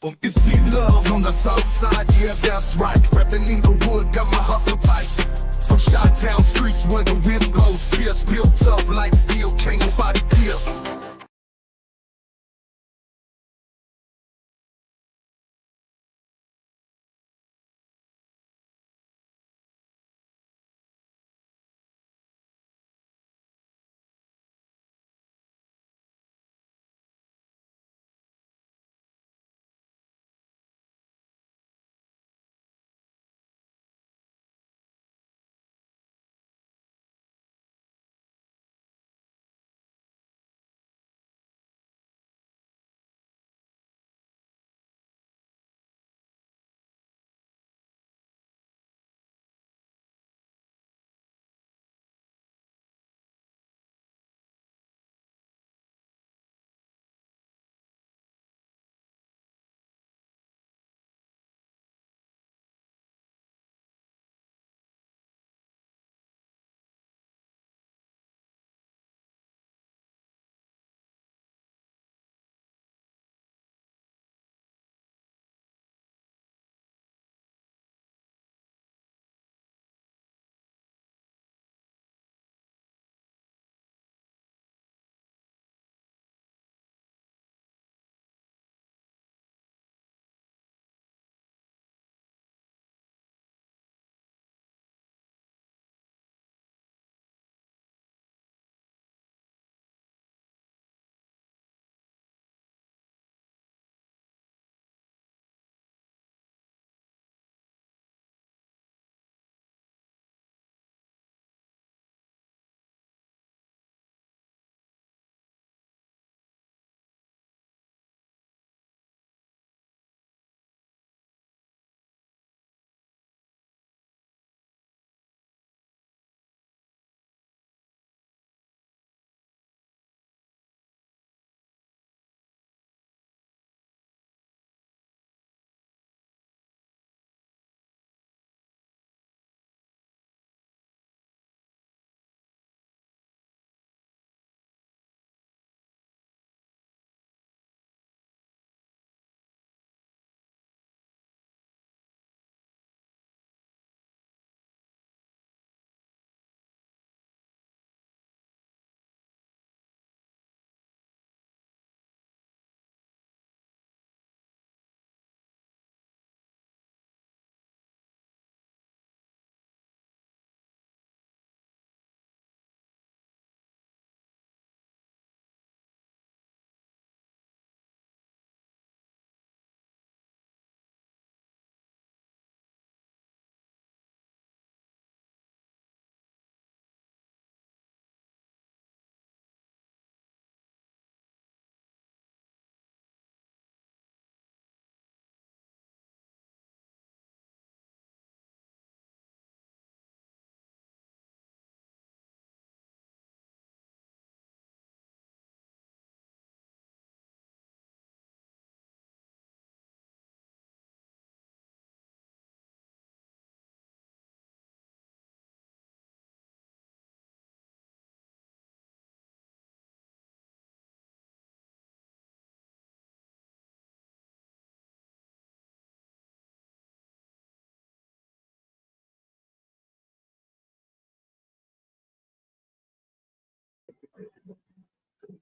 It's the love on the south side, yeah, that's right. Reppin' in the wood, got my hustle tight. From Chi-Town streets where the wind blows fierce, built up like steel, can't nobody pierce.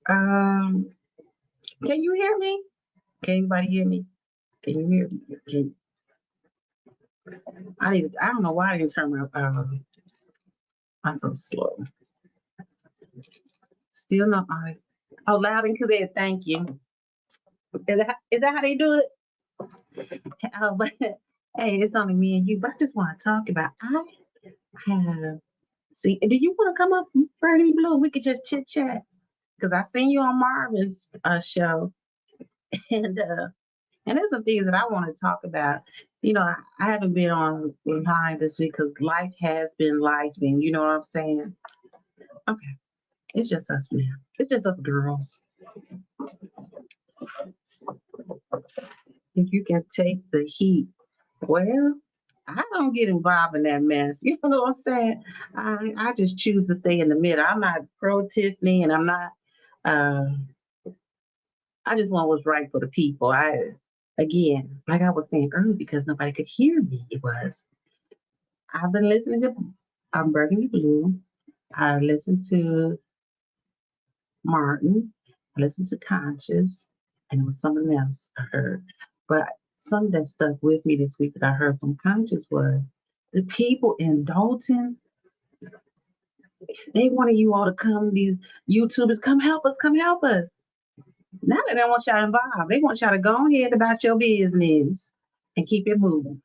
Um, can you hear me? Can anybody hear me? Can you hear me? I don't know why I didn't turn my I'm so slow. Still not on. Oh, loud and clear. Thank you. Is that how they do it? Oh, but hey, it's only me and you. But I just want to talk about. I have. See, do you want to come up, Bernie Blue? We could just chit chat because I seen you on Marvin's show, and uh, and there's some things that I want to talk about. I haven't been online this week because life has been life, and you know what I'm saying. Okay, it's just us, man. It's just us girls. If you can take the heat, well, I don't get involved in that mess. You know what I'm saying? I just choose to stay in the middle. I'm not pro Tiffany, and I'm not. Uh, I just want what's right for the people. again, like I was saying earlier, because nobody could hear me, it was I've been listening to Burgundy Blue. I listened to Martin. I listened to Conscious, and it was something else I heard. But something that stuck with me this week that I heard from Conscious was the people in Dalton, they wanted you all to come, these YouTubers, come help us, come help us. Now they don't want y'all involved. They want y'all to go ahead about your business and keep it moving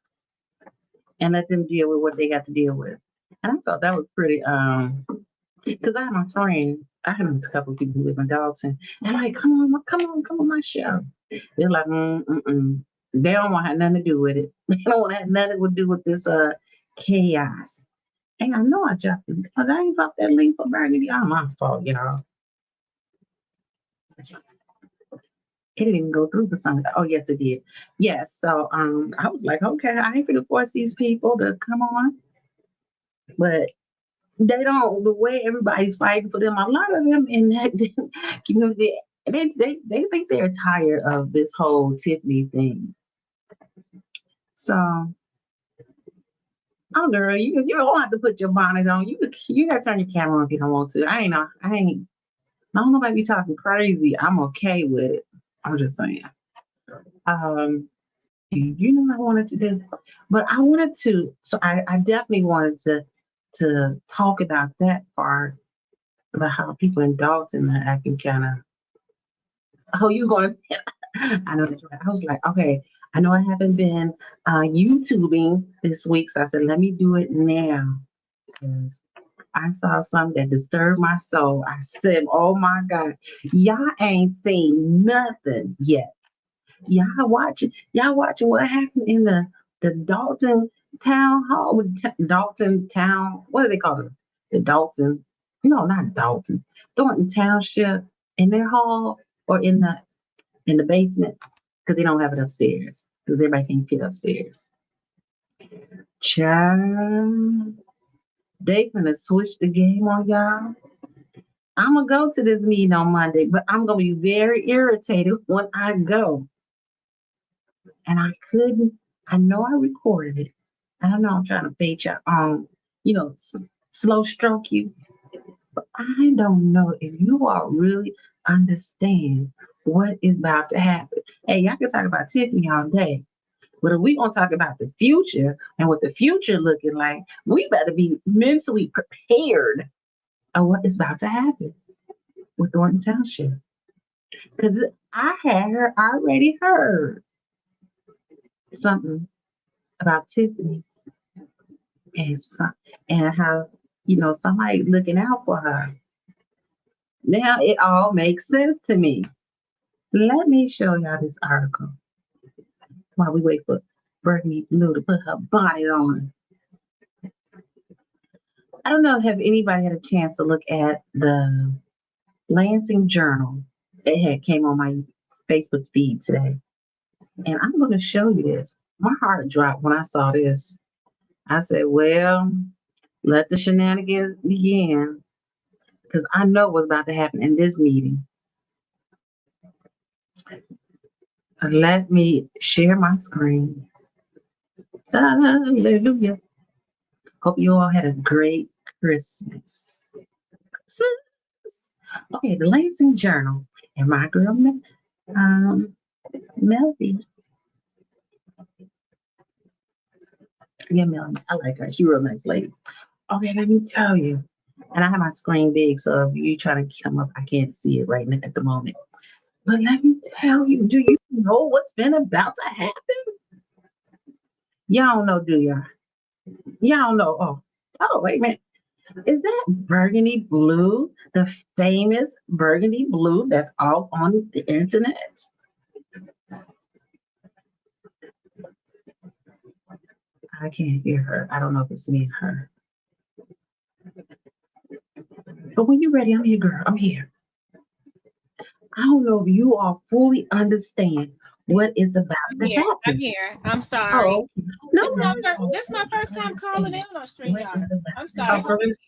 and let them deal with what they got to deal with. And I thought that was pretty because I have my friend, I have a couple of people who live in Dalton, and I'm like, come on my show. They're like, they don't want to have nothing to do with it. They don't want to have nothing to do with this chaos. And I know I dropped it because I ain't dropped that link for Burgundy. Oh, my fault, y'all. It didn't even go through for some. Oh, yes, it did. Yes. So I was like, okay, I ain't gonna force these people to come on. But they don't, the way everybody's fighting for them, a lot of them in that community, they think they're tired of this whole Tiffany thing. So, oh girl, you don't have to put your bonnet on. You gotta turn your camera on if you don't want to. I don't nobody be talking crazy. I'm okay with it. I'm just saying. You know what I wanted to do, but I wanted to. So I definitely wanted to talk about that part about how people in Dalton are acting kind of. Oh, you going? I know that's right. I was like, okay. I know I haven't been YouTubing this week, so I said, let me do it now because I saw something that disturbed my soul. I said, oh my God, y'all ain't seen nothing yet. Y'all watching what happened in the Dalton Town Hall, Dalton Town, what do they call it? The Dalton, no, not Dalton, Thornton Township in their hall or in the basement because they don't have it upstairs because everybody can't fit upstairs. Child, they gonna switch the game on y'all. I'm gonna go to this meeting on Monday, but I'm gonna be very irritated when I go. And I couldn't. I know I recorded it. I know I'm trying to bait you slow stroke you, but I don't know if you all really understand what is about to happen. Hey, y'all can talk about Tiffany all day, but if we gonna talk about the future and what the future looking like, we better be mentally prepared of what is about to happen with Thornton Township. Because I had already heard something about Tiffany and how somebody looking out for her. Now it all makes sense to me. Let me show y'all this article while we wait for Brittany Blue to put her bonnet on. I don't know if anybody had a chance to look at the Lansing Journal. It came on my Facebook feed today. And I'm going to show you this. My heart dropped when I saw this. I said, well, let the shenanigans begin because I know what's about to happen in this meeting. Let me share my screen. Hallelujah. Hope you all had a great Christmas. Okay, the Lansing Journal and my girl, Melody. Yeah, Melody, I like her. She's a real nice lady. Okay, let me tell you. And I have my screen big, so if you try to come up, I can't see it right now at the moment. But let me tell you, do you know what's been about to happen? Y'all don't know, do y'all? Y'all don't know. Oh, wait a minute. Is that Burgundy Blue, the famous Burgundy Blue that's all on the internet? I can't hear her. I don't know if it's me or her. But when you're ready, I'm here, girl. I'm here. I don't know if you all fully understand what is about to happen. I'm here. I'm sorry. Oh, no, this is my first time calling in on StreamYard. I'm sorry.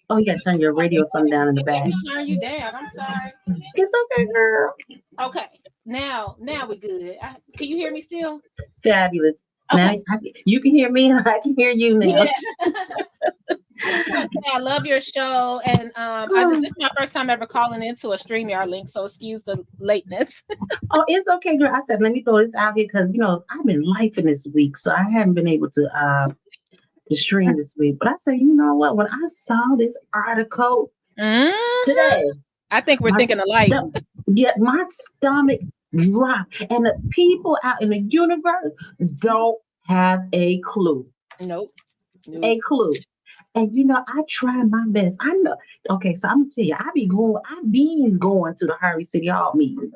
Oh, you got to turn your radio something down in the back. Let me turn you down. I'm sorry. It's okay, girl. Okay. Now we good. Can you hear me still? Fabulous. Okay. Now you can hear me and I can hear you now. Yeah. I just want to say I love your show, and this is my first time ever calling into a StreamYard link, so excuse the lateness. Oh, it's okay, girl. I said, let me throw this out here because I've been lifing this week, so I haven't been able to stream this week. But I said, you know what? When I saw this article today, I think we're thinking alike. My stomach dropped, and the people out in the universe don't have a clue. Nope. A clue. And I try my best. I know. Okay, so I'm gonna tell you, I be's going to the Harvey City Hall meeting,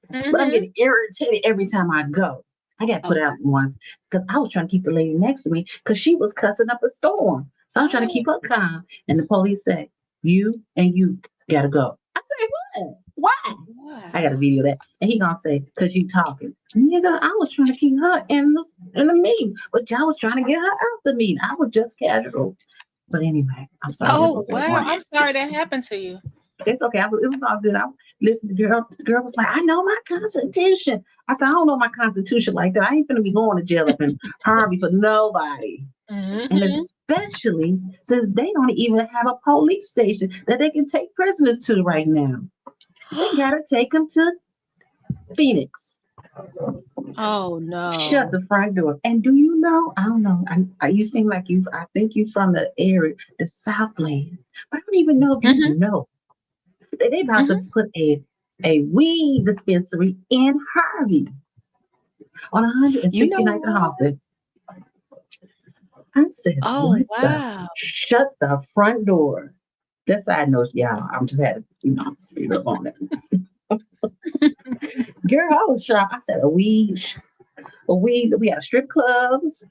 but I'm getting irritated every time I go. I got put out once because I was trying to keep the lady next to me because she was cussing up a storm. So I'm trying to keep her calm, and the police said, "You and you gotta go." I said, "What? Why?" I got a video of that, and he gonna say, "Cause you talking." Nigga, I was trying to keep her in the meeting, but y'all was trying to get her out the meeting. I was just casual. But anyway, I'm sorry. Oh, wow. I'm sorry that happened to you. It's okay. It was all good. I listened to the girl. The girl was like, I know my Constitution. I said, I don't know my Constitution like that. I ain't going to be going to jail up in Harvey for nobody. And especially since they don't even have a police station that they can take prisoners to right now. They got to take them to Phoenix. Oh no! Shut the front door. And do you know? I don't know. You seem like you. I think you from the area, the Southland. But I don't even know if you know. They about to put a weed dispensary in Harvey on 169th and Halsted. I said, "Oh wow! Shut the front door." That side note, y'all. I'm just had to, speed up on it. Girl, I was shocked. I said, a weed. We got strip clubs.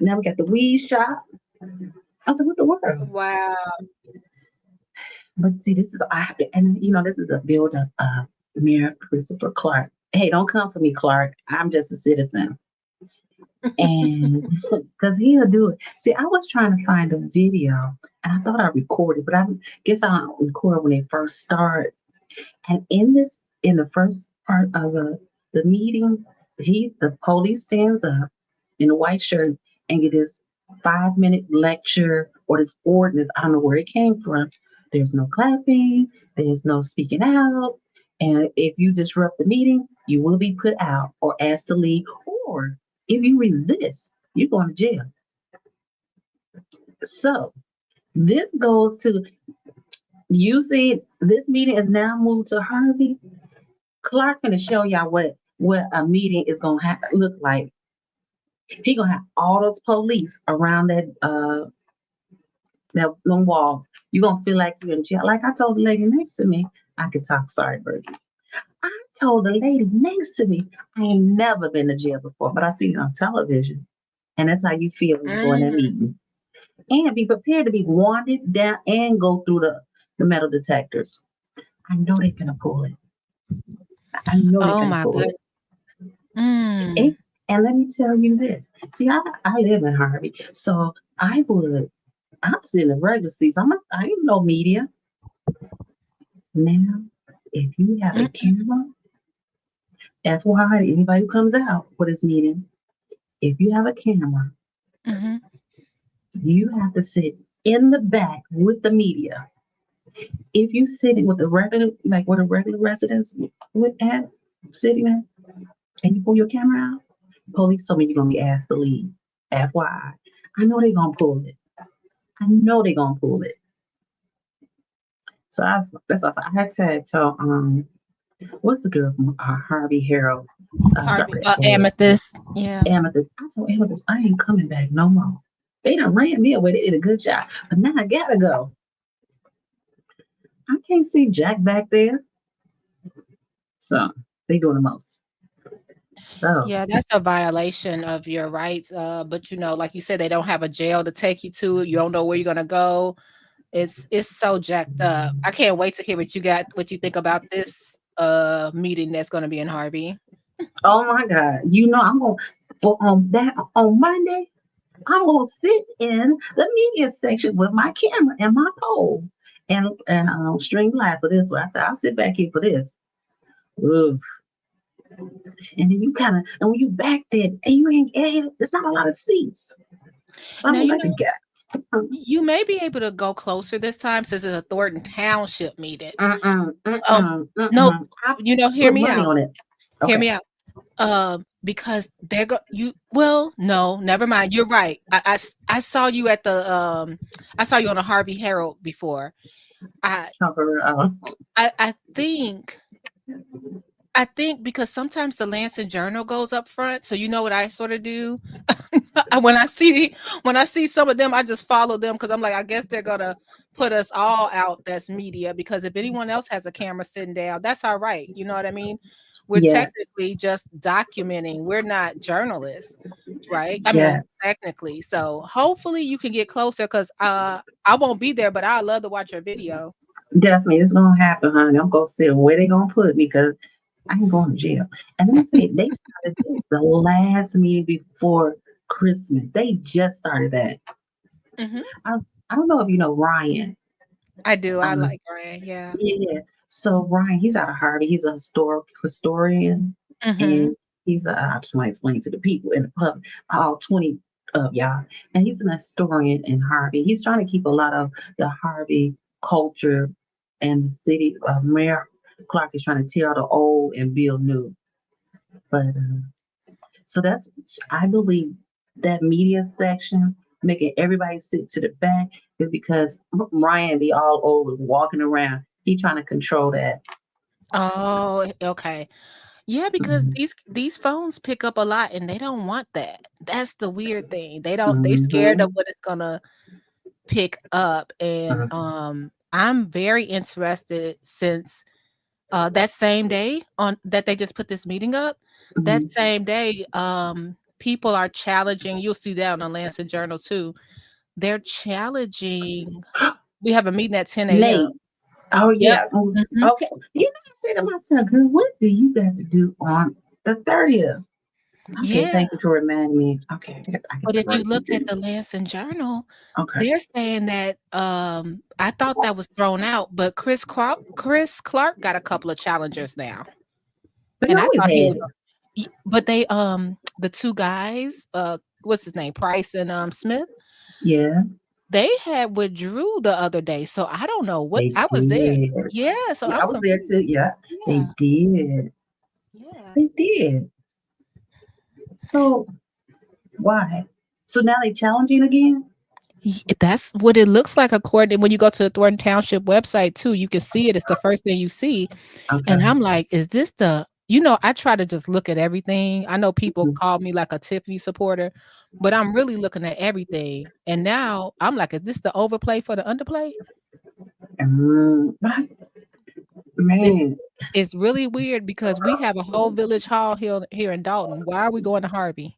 Now we got the weed shop. I was like, what the world? Wow. But see, this is this is a build up of Mayor Christopher Clark. Hey, don't come for me, Clark. I'm just a citizen. And because he'll do it. See, I was trying to find a video and I thought I recorded, but I guess I'll record when they first start. And in the first part of the meeting, the police stands up in a white shirt and get this 5-minute lecture or this ordinance. I don't know where it came from. There's no clapping. There's no speaking out. And if you disrupt the meeting, you will be put out or asked to leave. Or if you resist, you're going to jail. So this goes to, you see, this meeting is now moved to Harvey. Clark going to show y'all what a meeting is going to look like. He going to have all those police around them walls. You're going to feel like you're in jail. Like I told the lady next to me, I could talk, sorry, Bertie. I told the lady next to me, I ain't never been to jail before, but I seen it on television. And that's how you feel when you go in that meeting. And be prepared to be wanted down and go through the metal detectors. I know they're going to pull it. I know they're going to pull it. And let me tell you this. See, I live in Harvey, so I'm sitting in regular seats. I ain't no media. Now, if you have a camera, FYI, anybody who comes out for this meeting, if you have a camera, you have to sit in the back with the media. If you sitting with the regular, like what a regular residents would have, sitting there, and you pull your camera out, police told me you're gonna be asked to leave. FYI, I know they're gonna pull it. So I had to tell what's the girl from Harvey Harold? Amethyst. Yeah. Amethyst. I told Amethyst I ain't coming back no more. They done ran me away. They did a good job, but now I gotta go. I can't see Jack back there. So they doing the most. So yeah, that's a violation of your rights. But like you said, they don't have a jail to take you to. You don't know where you're gonna go. It's so jacked up. I can't wait to hear what you think about this meeting that's gonna be in Harvey. Oh my God! I'm gonna on Monday. I'm gonna sit in the media section with my camera and my pole and stream live for this one. I said I'll sit back here for this. Oof. And then you kind of, and when you back there, and you ain't, there's not a lot of seats. So Now I'm you like a know guy. you may be able to go closer this time since it's a Thornton Township meeting. Um, no, I hear put me money out. on it. Hear Okay. me out. Because they're well, no, never mind. You're right. I saw you at the I saw you on the Harvey Herald before. I Cover, I think because sometimes the Lansing Journal goes up front, so you know what I sort of do. when I see some of them, I just follow them because I'm like, I guess they're gonna put us all out. That's media because if anyone else has a camera sitting down, that's all right. You know what I mean? We're yes, technically just documenting. We're not journalists, right? I mean, yes, technically. So hopefully you can get closer because I won't be there, but I love to watch your video. definitely. It's gonna happen, honey. I'm gonna see where they gonna put me because I ain't going to jail. And let me tell you, they started this the last meeting before Christmas. They just started that. Hmm. I, I don't know if you know Ryan. I do. I Um, like Ryan. Yeah. yeah. So Ryan, he's out of Harvey. He's a historian, Hmm. and I just want to explain to the people in the public, all 20 of y'all. And he's an historian in Harvey. He's trying to keep a lot of the Harvey culture and the city. Mayor Clark is trying to tear out the old and build new. But so that's, I believe, that media section, making everybody sit to the back, is because Ryan be all over walking around. He trying to control that. Oh, okay. Yeah, because Mhm. these phones pick up a lot and they don't want that. That's the weird thing. They scared of Mhm. what it's gonna pick up. And Mhm. I'm very interested since that same day on that they just put this meeting up, that Mhm. same day, people are challenging, you'll see that on the Lancet Journal too. They're challenging we have a meeting at 10 a.m. Nate. Oh Yep. yeah. Mhm. Okay. You know, I said to myself, girl, what do you got to do on the 30th? Okay, Yeah. thank you for reminding me. Okay, I get But to if you write look it at down. the Lansing Journal, Okay. they're saying that I thought that was thrown out, but Chris Clark got a couple of challengers now. But he And I always thought he had was it. but they the two guys, what's his name? Price and Smith, Yeah, they had withdrew the other day. So I don't know what they I was there. did. Yeah, so Yeah, I'm I was there confused. too. Yeah, they Yeah. did. Yeah. They did. So why? So now they challenging again? That's what it looks like according when you go to the Thornton Township website too, you can see it. It's the first thing you see. And Okay. I'm like, is this I try to just look at everything. I know people Mhm. call me like a Tiffany supporter, but I'm really looking at everything. And now I'm like, is this the overplay for the underplay? But This man, is really weird because we have a whole village hall here in Dalton. Why are we going to Harvey?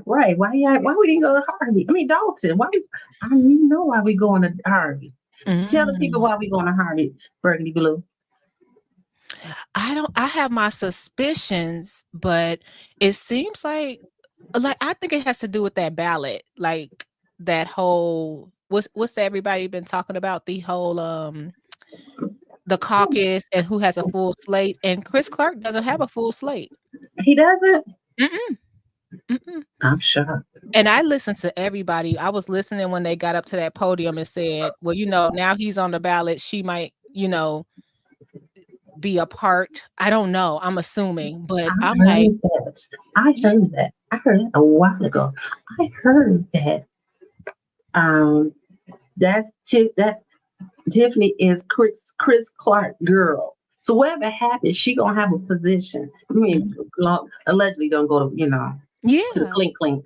right? Why we didn't go to Harvey? I mean Dalton. I don't even know why we going to Harvey. Tell the people Mm. why we going to Harvey, Burgundy Blue. I have my suspicions, but it seems like I think it has to do with that ballot, like that whole what's that everybody been talking about the whole the caucus and who has a full slate, and Chris Clark doesn't have a full slate. He doesn't. Mm-mm, mm-mm. I'm sure. And I listened to everybody. I was listening when they got up to that podium and said, "Well, now he's on the ballot. She might, be a part." I don't know. I'm assuming, but I I'm like, heard that. I yeah. heard that. I heard that a while ago. I heard that. Um, that Tiffany is Chris Clark girl. So whatever happens, she gonna have a position. I mean, Mhm. allegedly don't go to to the Yeah. clink clink.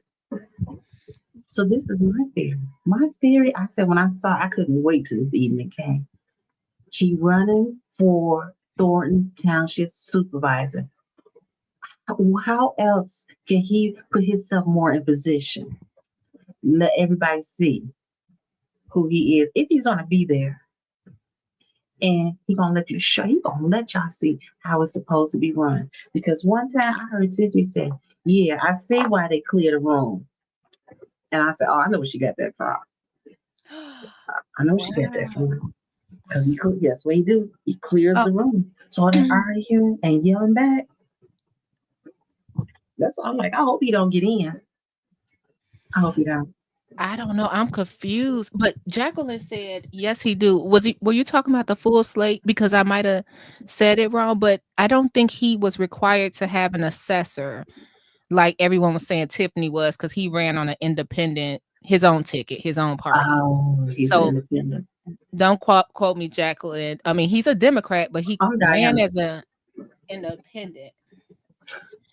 So this is my theory. My theory. I said when I saw, I couldn't wait till this evening came. She running for Thornton Township supervisor. How else can he put himself more in position? Let everybody see who he is if he's gonna be there, and he gonna let y'all see how it's supposed to be run. Because one time I heard Tiffany say, "Yeah, I see why they clear the room," and I said, "Oh, I know where she got that from. I know she got that Wow. from." Because that's what he do. He clears Oh, the room. So all that arguing and yelling back, that's why I'm like, I hope he don't get in. I hope he don't. I don't know. I'm confused. But Jacqueline said, yes, he do. Were you talking about the full slate? Because I might have said it wrong, but I don't think he was required to have an assessor like everyone was saying Tiffany was, because he ran on an independent, his own ticket, his own party. Oh, he's an So independent. don't quote me, Jacqueline. I mean, he's a Democrat, but he Oh, ran Diana. as an independent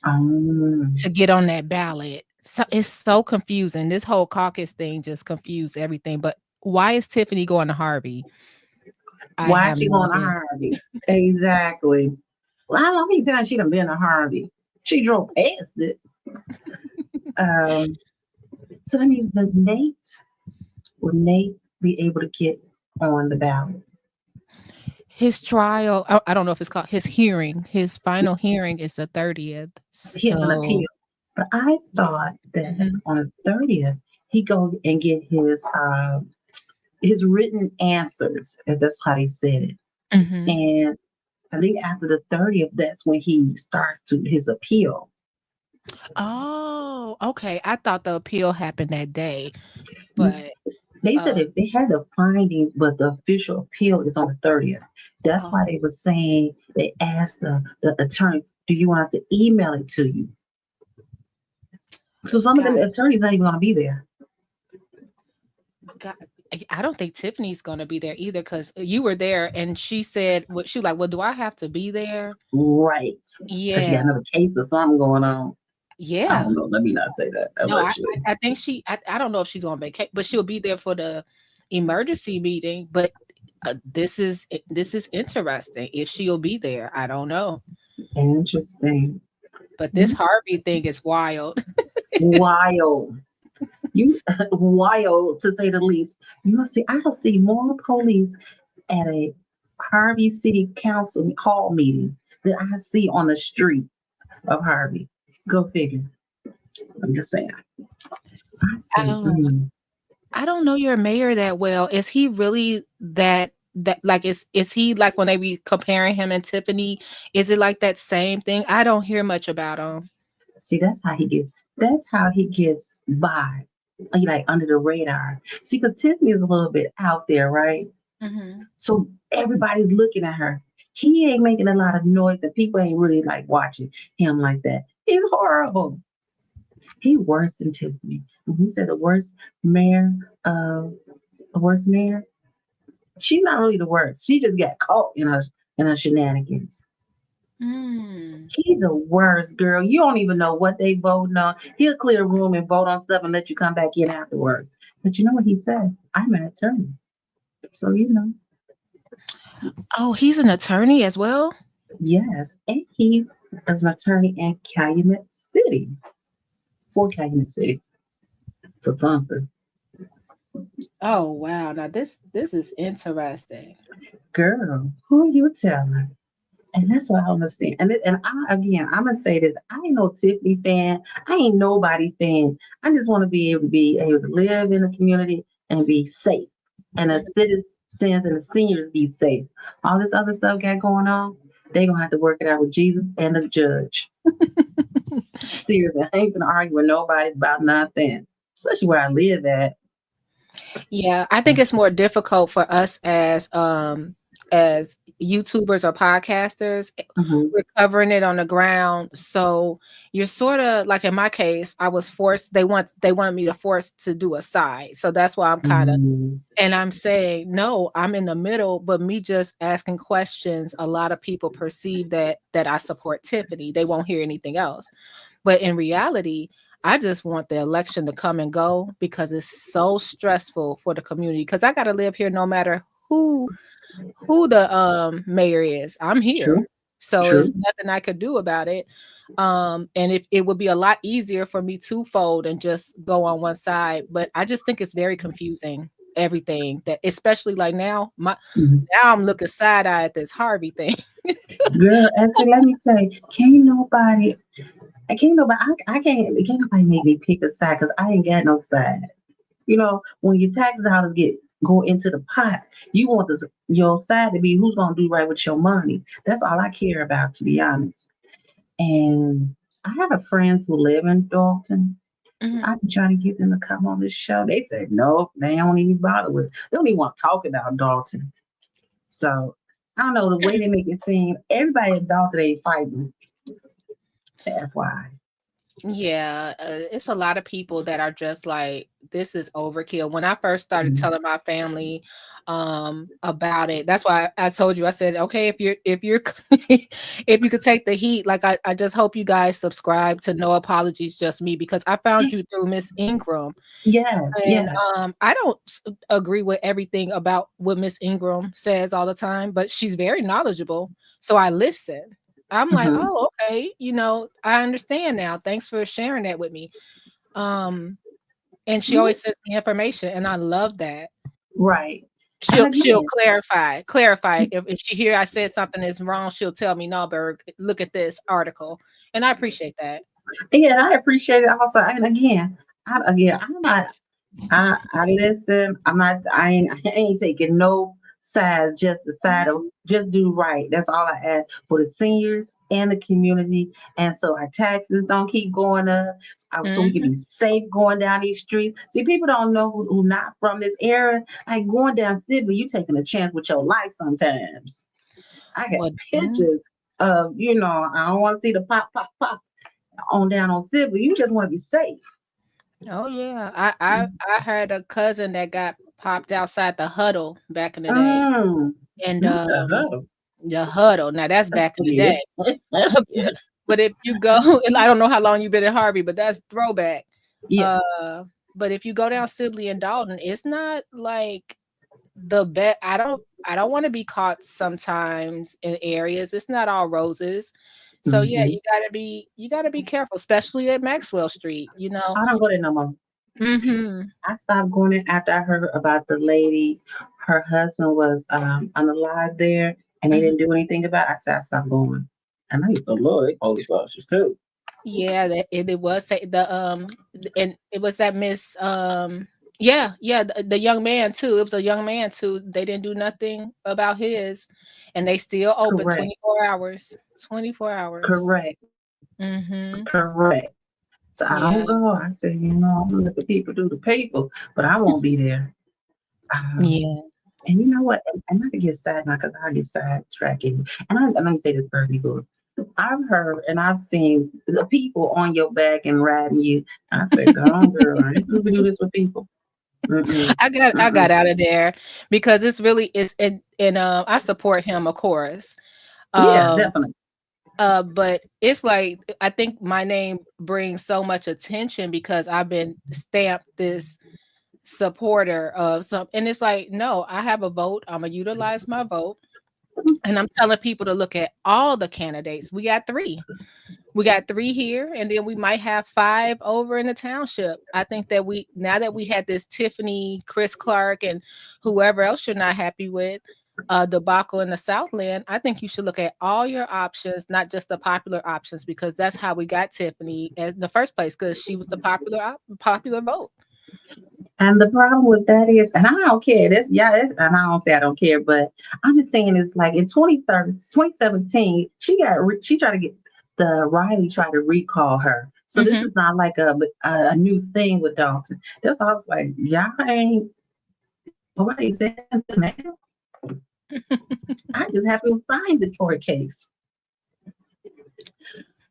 Um, to get on that ballot. So it's so confusing. This whole caucus thing just confused everything. But why is Tiffany going to Harvey? I why have she no going to idea. Harvey? Exactly. Well, how many times she done been to Harvey? She drove past it. Um, so that means will Nate be able to get on the ballot? His trial, I don't know if it's called his hearing. His final hearing is the 30th. He has an So appeal. But I yeah. thought that Mhm. on the 30th, he go and get his written answers, if that's how they said it. Mhm. And I think after the 30th, that's when he starts to his appeal. Oh, okay. I thought the appeal happened that day, but They said uh, if they had the findings, but the official appeal is on the 30th. That's why oh, they were saying they asked the attorney, do you want us to email it to you? So some of them got attorneys not even gonna be there. got. I don't think Tiffany's gonna be there either because you were there, and she said, "What she was like? Well, do I have to be there?" Right. Because you Yeah, got another case or something going on. I yeah. don't know. Let me not say that No, allegedly. I think I don't know if she's on vacation, but she'll be there for the emergency meeting. But this is interesting. If she'll be there, I don't know. Interesting. But this Harvey thing is wild. It's Wild. You wild to say the least. You must see. I see more police at a Harvey City Council hall meeting than I see on the street of Harvey. Go figure. I'm just saying. I say, oh, I don't know your mayor that well. Is he really that like is he like when they be comparing him and Tiffany? Is it like that same thing? I don't hear much about him. see, that's how he gets. That's how he gets by, like under the radar. See, because Tiffany is a little bit out there, right? Hmm. So everybody's looking at her. He ain't making a lot of noise, and people ain't really like watching him like that. He's horrible. He worse than Tiffany. When he said the worst mayor, she's not really the worst. She just got caught in her shenanigans. Mm. He's the worst, girl. You don't even know what they voting on. He'll clear a room and vote on stuff and let you come back in afterwards. But you know what he says? I'm an attorney. So you know, Oh, he's an attorney as well? yes. And he is an attorney in Calumet City. For Calumet City. For something. Oh wow. Now this is interesting. Girl, who you telling? And that's what I understand. I'm gonna say this. I ain't no Tiffany fan. I ain't nobody fan. I just want to be able to live in the community and be safe. And the citizens and the seniors be safe. All this other stuff got going on, they gonna have to work it out with Jesus and the judge. Seriously, I ain't gonna argue with nobody about nothing. Especially where I live at. Yeah, I think it's more difficult for us as YouTubers or podcasters. Mhm. We're covering it on the ground. So you're sort of like in my case, I was forced, they wanted me to force to do a side. So that's why I'm kind of Mhm. and I'm saying, no, I'm in the middle, but me just asking questions, a lot of people perceive that I support Tiffany. They won't hear anything else. But in reality, I just want the election to come and go because it's so stressful for the community. Because I got to live here no matter who the mayor is. I'm here. True. So it's True. nothing I could do about it. And it would be a lot easier for me to fold and just go on one side. But I just think it's very confusing, everything that especially like Mhm. now I'm looking side eye at this Harvey thing. Girl, and see, let me tell you, can't nobody make me pick a side because I ain't got no side. You know, when your tax dollars get go into the pot. You want your side to be who's gonna do right with your money. That's all I care about, to be honest. And I have a friends who live in Thornton. Mhm. I've been trying to get them to come on this show. They said nope, they don't even bother with. They don't even want to talk about Dalton. So I don't know the way they make it seem. Everybody in Dalton ain't fighting. FYI. Yeah, it's a lot of people that are just like, this is overkill. When I first started Mhm. telling my family about it, that's why I told you, I said, okay, if you're if you could take the heat, like I just hope you guys subscribe to No Apologies, Just Me, because I found you through Miss Ingram. Yes, And yes. I don't agree with everything about what Miss Ingram says all the time, but she's very knowledgeable. So I listen. I'm like, Hmm. oh, okay, I understand now. Thanks for sharing that with me. Um, and she always sends me information, and I love that. Right. And She'll again, clarify. If she hear I said something is wrong, she'll tell me, no, Berg, look at this article. And I appreciate that. yeah, and I appreciate it also. And again, I'm not. I listen. I'm not. I ain't taking no sides. Just the side of just do right. That's all I ask for the seniors and the community. And so our taxes don't keep going up. So we can Mhm. be safe going down these streets. See, people don't know who not from this area. Like going down Sibley, you taking a chance with your life sometimes. I got Well, pictures of, I don't want to see the pop, pop, pop on down on Sibley. You just want to be safe. oh yeah. I had a cousin that got popped outside the huddle back in the day. Mm. And Not the huddle. the huddle. Now that's back in the Yeah. day. Yeah. But if you go, and I don't know how long you've been in Harvey, but that's throwback. Yes. Uh, but if you go down Sibley and Dalton, it's not like the bet. I don't want to be caught sometimes in areas. It's not all roses. So yeah, Hmm. you gotta be careful, especially at Maxwell Street, I don't go there no more. Mhm. I stopped going there after I heard about the lady. Her husband was unalive there, and they Mhm. didn't do anything about it. I said I stopped going. And I used to love they police officers too. Yeah, it was and it was that Miss yeah, the young man too. It was a young man too. They didn't do nothing about his, and they still open Correct. 24 hours. 24 hours. Correct. Mhm. Correct. So I don't Yeah. go. I said, I'm gonna let the people do the people, but I won't be there. Um, Yeah. and you know what? And not to get sad now, because I get sidetracking. And let me say this, Bernie Boo. I've heard and I've seen the people on your back and riding you. I said, "Go on, girl. I ain't gonna do this with people." Mm-mm, I got mm-mm. out of there because it's and I support him, of course. Yeah, Um definitely. but it's like I think my name brings so much attention because I've been stamped this supporter of some, and it's like, no, I have a vote. I'm gonna utilize my vote. And I'm telling people to look at all the candidates. We got three here, and then we might have five over in the township. I think that now that we had this Tiffany, Chris Clark, and whoever else you're not happy with, debacle in the Southland, I think you should look at all your options, not just the popular options, because that's how we got Tiffany in the first place, because she was the popular vote. And the problem with that is, and I don't care. And I don't say I don't care, but I'm just saying it's like in 2017, she tried to get the Riley tried to recall her. So this Hmm. is not like a new thing with Dalton. That's why I was like, y'all ain't nobody said nothing, man. I just happen to find the court case.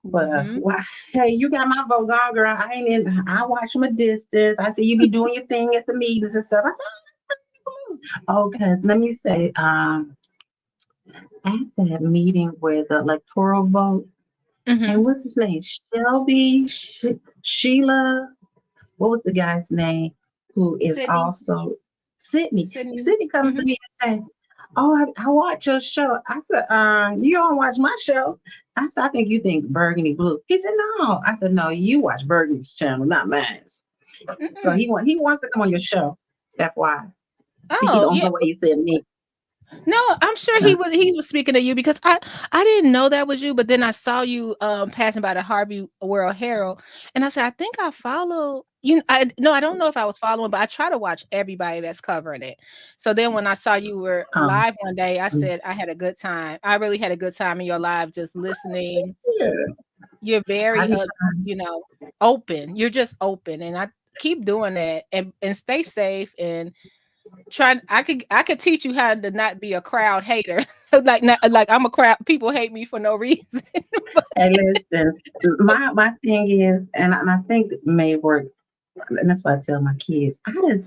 But Hmm. why? Hey, you got my vote, gone, girl. I ain't in. I watch from a distance. I see you be doing your thing at the meetings and stuff. I said, oh, because let me say, at that meeting where the electoral vote, and Hmm. what's his name? Shelby, Sheila, what was the guy's name? Who is Sydney. also Sydney. Sydney. Sydney comes to Hmm. me and said, oh, I watch your show. I said, you don't watch my show. I said, I think you think Burgundy Blue. He said, no. I said, no, you watch Burgundy's channel, not mine. So Hmm. he wants to come on your show. FYI. He Oh don't yeah. know what he said to me. No, I'm sure he was speaking to you because I didn't know that was you, but then I saw you passing by the Harvey World Herald, and I said, I think I follow you. I don't know if I was following, but I try to watch everybody that's covering it. So then when I saw you were Um, live one day, I said I had a good time. I really had a good time in your live, just listening. yeah, You're I very be you know, open. You're just open, and I keep doing that, and stay safe and I could teach you how to not be a crowd hater. So like not like I'm a crowd people hate me for no reason. Hey, listen, my thing is, and I think it may work, and that's why I tell my kids, I went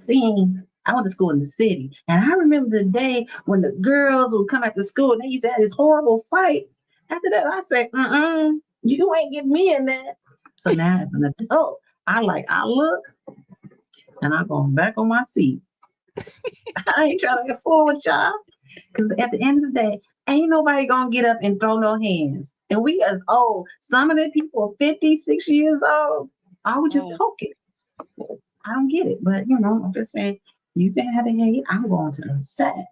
to school in the city, and I remember the day when the girls would come after school and they used to have this horrible fight. After that, I said, you ain't getting me in that. So now as an adult, I look and I'm going back on my seat. I ain't trying to get forward with y'all. Because at the end of the day, ain't nobody gonna get up and throw no hands. And we as old, some of the people 56 years old, I was just Oh, talking. I don't get it. But I'm just saying, you can have the hate, I'm going to the side.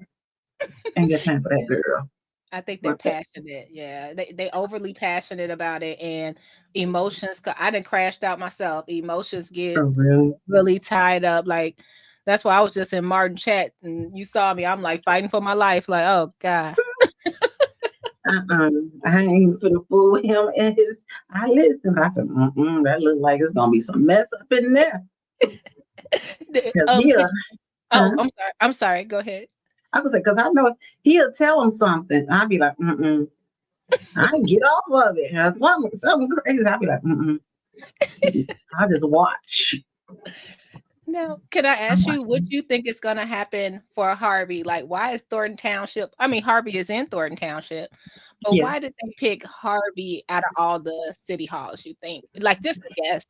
Ain't got time for that girl. I think they're But that passionate. Yeah, they overly passionate about it and emotions. I done crashed out myself. Emotions get for real. really tied up. Like that's why I was just in Martin chat and you saw me. I'm like fighting for my life. Like oh god. I ain't even finna fool him. I listened. I said, that look like it's gonna be some mess up in there. Cause Could he'll, huh? I'm sorry. I'm sorry. Go ahead. I was like, cause I know he'll tell him something. I'll be like, I get off of it. Or something crazy. I'll be like, I'll just watch. Now, can I I'm ask you what watching. you think is going to happen for Harvey? Like, why is Thornton Township? I mean, Harvey is in Thornton Township, but why Yes. did they pick Harvey out of all the city halls? You think, like, just a guess?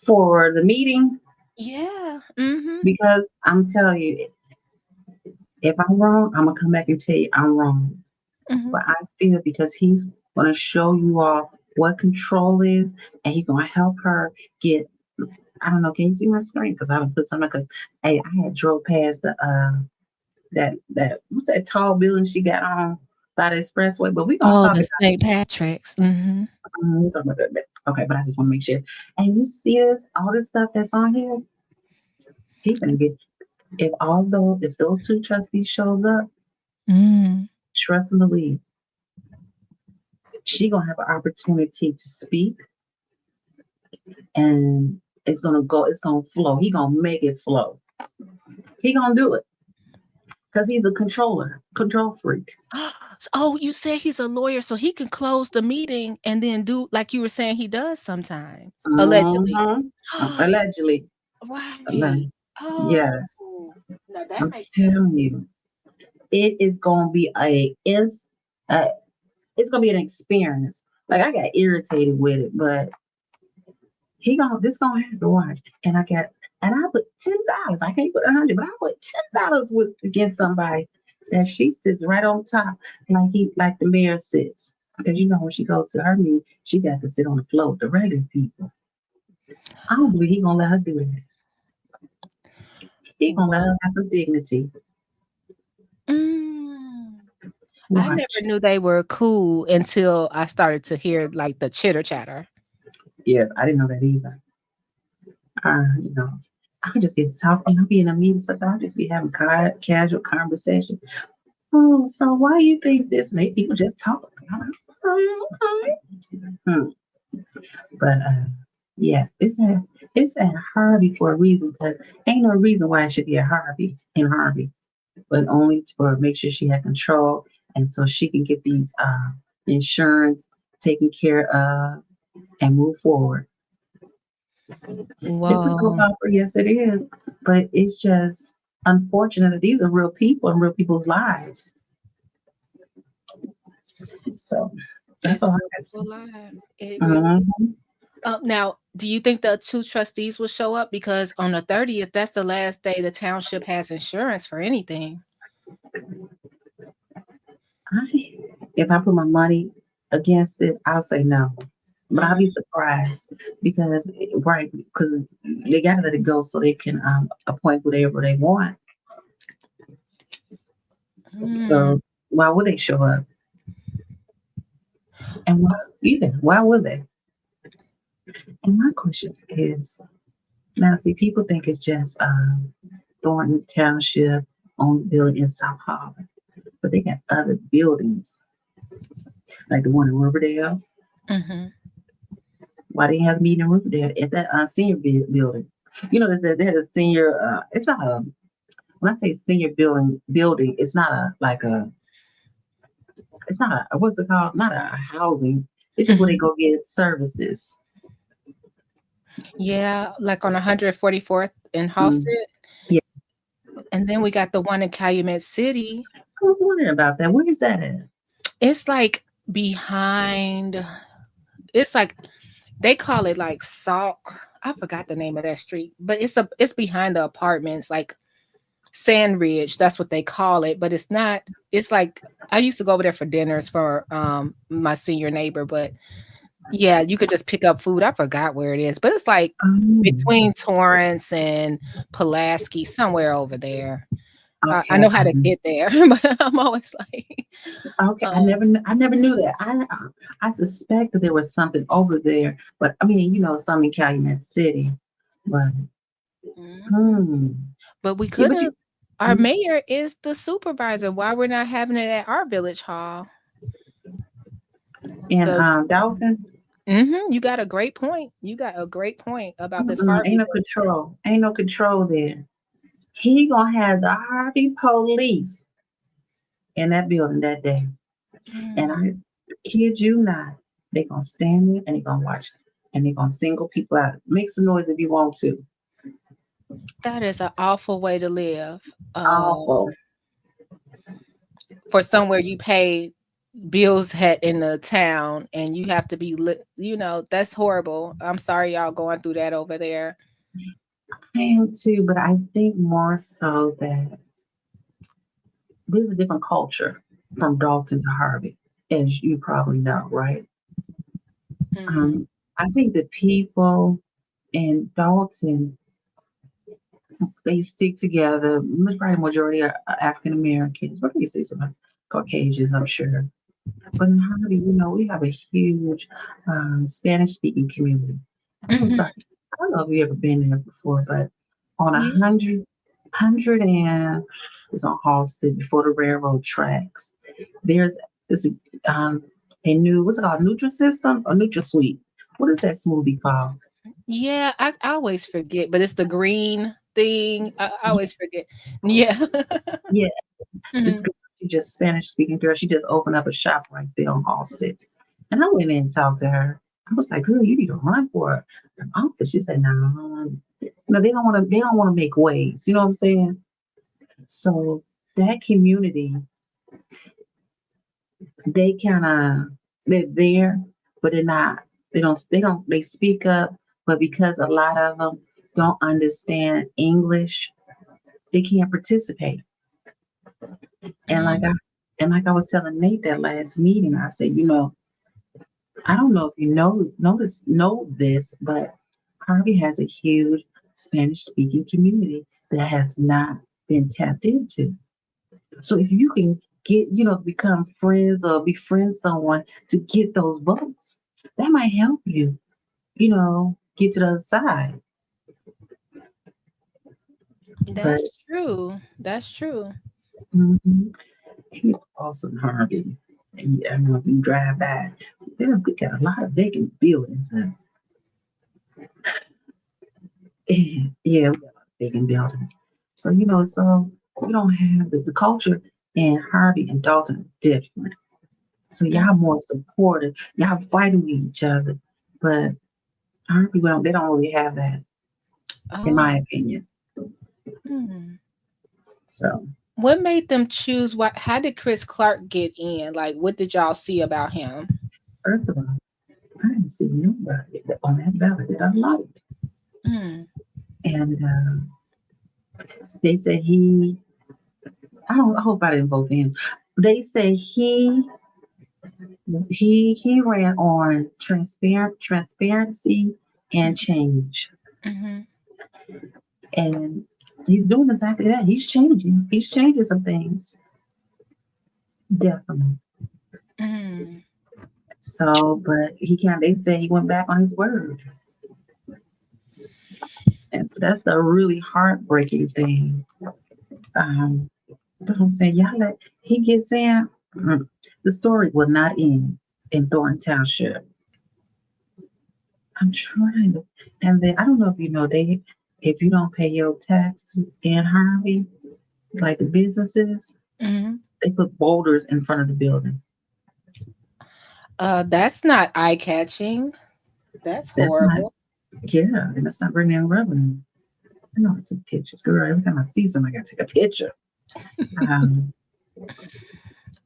For the meeting, Yeah. Mm-hmm. because I'm telling you, if I'm wrong, I'm gonna come back and tell you I'm wrong. Mm-hmm. But I feel because he's gonna show you all what control is, and he's gonna help her get. I don't know. Can you see my screen? Because I would put something. Cause hey, I had drove past the that what's that tall building she got on by the expressway. But we gonna Oh, talk the about. St. Patrick's. Mm-hmm. We talking about that. Okay, but I just want to make sure. And you see this, all this stuff that's on here. He gonna get if those two trustees shows up, Mm. trust and believe, she gonna have an opportunity to speak, and it's gonna flow. He gonna make it flow. He gonna do it because he's a control freak. Oh, you said he's a lawyer, so he can close the meeting and then do like you were saying he does sometimes, allegedly. Mhm. Allegedly. Right. Alleg- Yes. Oh, now that I'm makes sense. telling you, it is gonna be uh, it's gonna be an experience. Like I got irritated with it, but this gonna have to watch. And I put $10. I can't put 100, but I put $10 with against somebody that she sits right on top, like the mayor sits. Because when she goes to her meeting, she got to sit on the floor with the regular people. I don't believe he gonna let her do that. He gonna let Well, her have some dignity. mm, I never Watch. knew they were cool until I started to hear like the chitter chatter. Yes, I didn't know that either. I just get to talking. I'll be in a meeting sometimes. I just be having casual conversation. Oh, so why you think this? And people just talk. I'm like, "Oh, okay." But yes, it's at Harvey for a reason because ain't no reason why it should be a Harvey, but only to make sure she had control and so she can get these insurance taken care of and move forward. It's a soap Whoa. opera, yes, it is, but it's just unfortunate that these are real people and real people's lives. So that's It's all I real got to say. people alive. It really. Mhm. Now, do you think the two trustees will show up? Because on the 30th, that's the last day the township has insurance for anything. If I put my money against it, I'll say no. But I'll Mm. be surprised because they gotta let it go so they can appoint whatever they want. Mm. So why would they show up? And why either? Why would they? And my question is now see people think it's just Thornton Township on building in South Harvey, but they got other buildings like the one in Riverdale. Mhm. Why they have a meeting in Riverdale at that senior building? You know, there's a senior. It's not a when I say senior building, it's not a like a it's not a what's it called? Not a housing. It's just where they Mhm. go get services. Yeah, like on 144th in Mm, Halsted, yeah, and then we got the one in Calumet City. I was wondering about that. Where is that at? It's like behind. It's like they call it like Salk. I forgot the name of that street, but it's behind the apartments, like Sand Ridge. That's what they call it, but it's not. It's like I used to go over there for dinners for my senior neighbor, but yeah, you could just pick up food. I forgot where it is, but it's like Oh, between Torrance and Pulaski, somewhere over there. I okay, know how to get there, but I'm always like, okay. um, I never knew that. I suspect that there was something over there, but I mean, some in Calumet City, but mhm. hmm, But we yeah, could but have. you Our mm, mayor is the supervisor. Why we're not having it at our village hall? in So, Dalton. you got a great point. You got a great point about this Mm-mm, ain't Harvey no thing. control. Ain't no control there. He gonna have the Harvey police in that building that day. And Mm, I kid you not, they gonna stand there and they gonna watch. And they gonna single people out. Make some noise if you want to. that is an awful way to live. Awful. For somewhere you pay bills at in the town and you have to be that's horrible. I'm sorry y'all going through that over there. I am too, but I think more so that there's a different culture from Dalton to Harvey, as you probably know, right? Mm, Um, I think the people in Dalton they stick together. Probably majority are African Americans, but you see some Caucasians, I'm sure. But in Harvey, we have a huge Spanish speaking community. I was mhm. like, I don't know if you ever been there before, but on a Yeah. hundred and it's on Halsted before the railroad tracks. There's this a new what's it called Nutrisystem or NutraSweet. What is that smoothie called? Yeah, I always forget, but it's the green thing. I always forget. Yeah. Yeah, this Mhm. girl, she just Spanish speaking girl. She just opened up a shop right there on Halsted. And I went in and talked to her. I was like, girl, you need to run for an office. She said, no, no, they don't want to make waves. You know what I'm saying? So that community, they kind of they're there, but they're not. They speak up, but because a lot of them don't understand English, they can't participate. And like I Mm, and like I was telling Nate that last meeting, I said, I don't know if you know this, but Harvey has a huge Spanish speaking community that has not been tapped into. So if you can become friends or befriend someone to get those votes, that might help you, get to the other side. But that's true. That's true. mhm, he's awesome, Harvey. And I know if you drive by, we got a lot of vacant buildings. And, yeah, we got a lot of vacant buildings. So, so we don't have the culture in Harvey and Dalton different. So Mm, y'all more supportive. Y'all fighting with each other. But our people they don't really have that, in oh, my opinion. hmm. So What made them choose how did Chris Clark get in? Like what did y'all see about him? first of all, I didn't see nobody on that ballot that I liked. Mm, And they said I hope I didn't vote for him. They say he ran on transparency and change. mhm. And he's doing exactly that. He's changing. He's changing some things. definitely. Mm. So, but they said he went back on his word. And so that's the really heartbreaking thing. Um, but I'm saying, y'all let he gets in, the story will not end in Thornton Township. I'm trying to, and then I don't know if you know if you don't pay your taxes in Harvey, like the businesses, Mhm. they put boulders in front of the building. That's not eye-catching. That's That's not, horrible. yeah, and that's not bringing in revenue. I know I took pictures, girl. Every time I see something, I gotta take a picture. Um,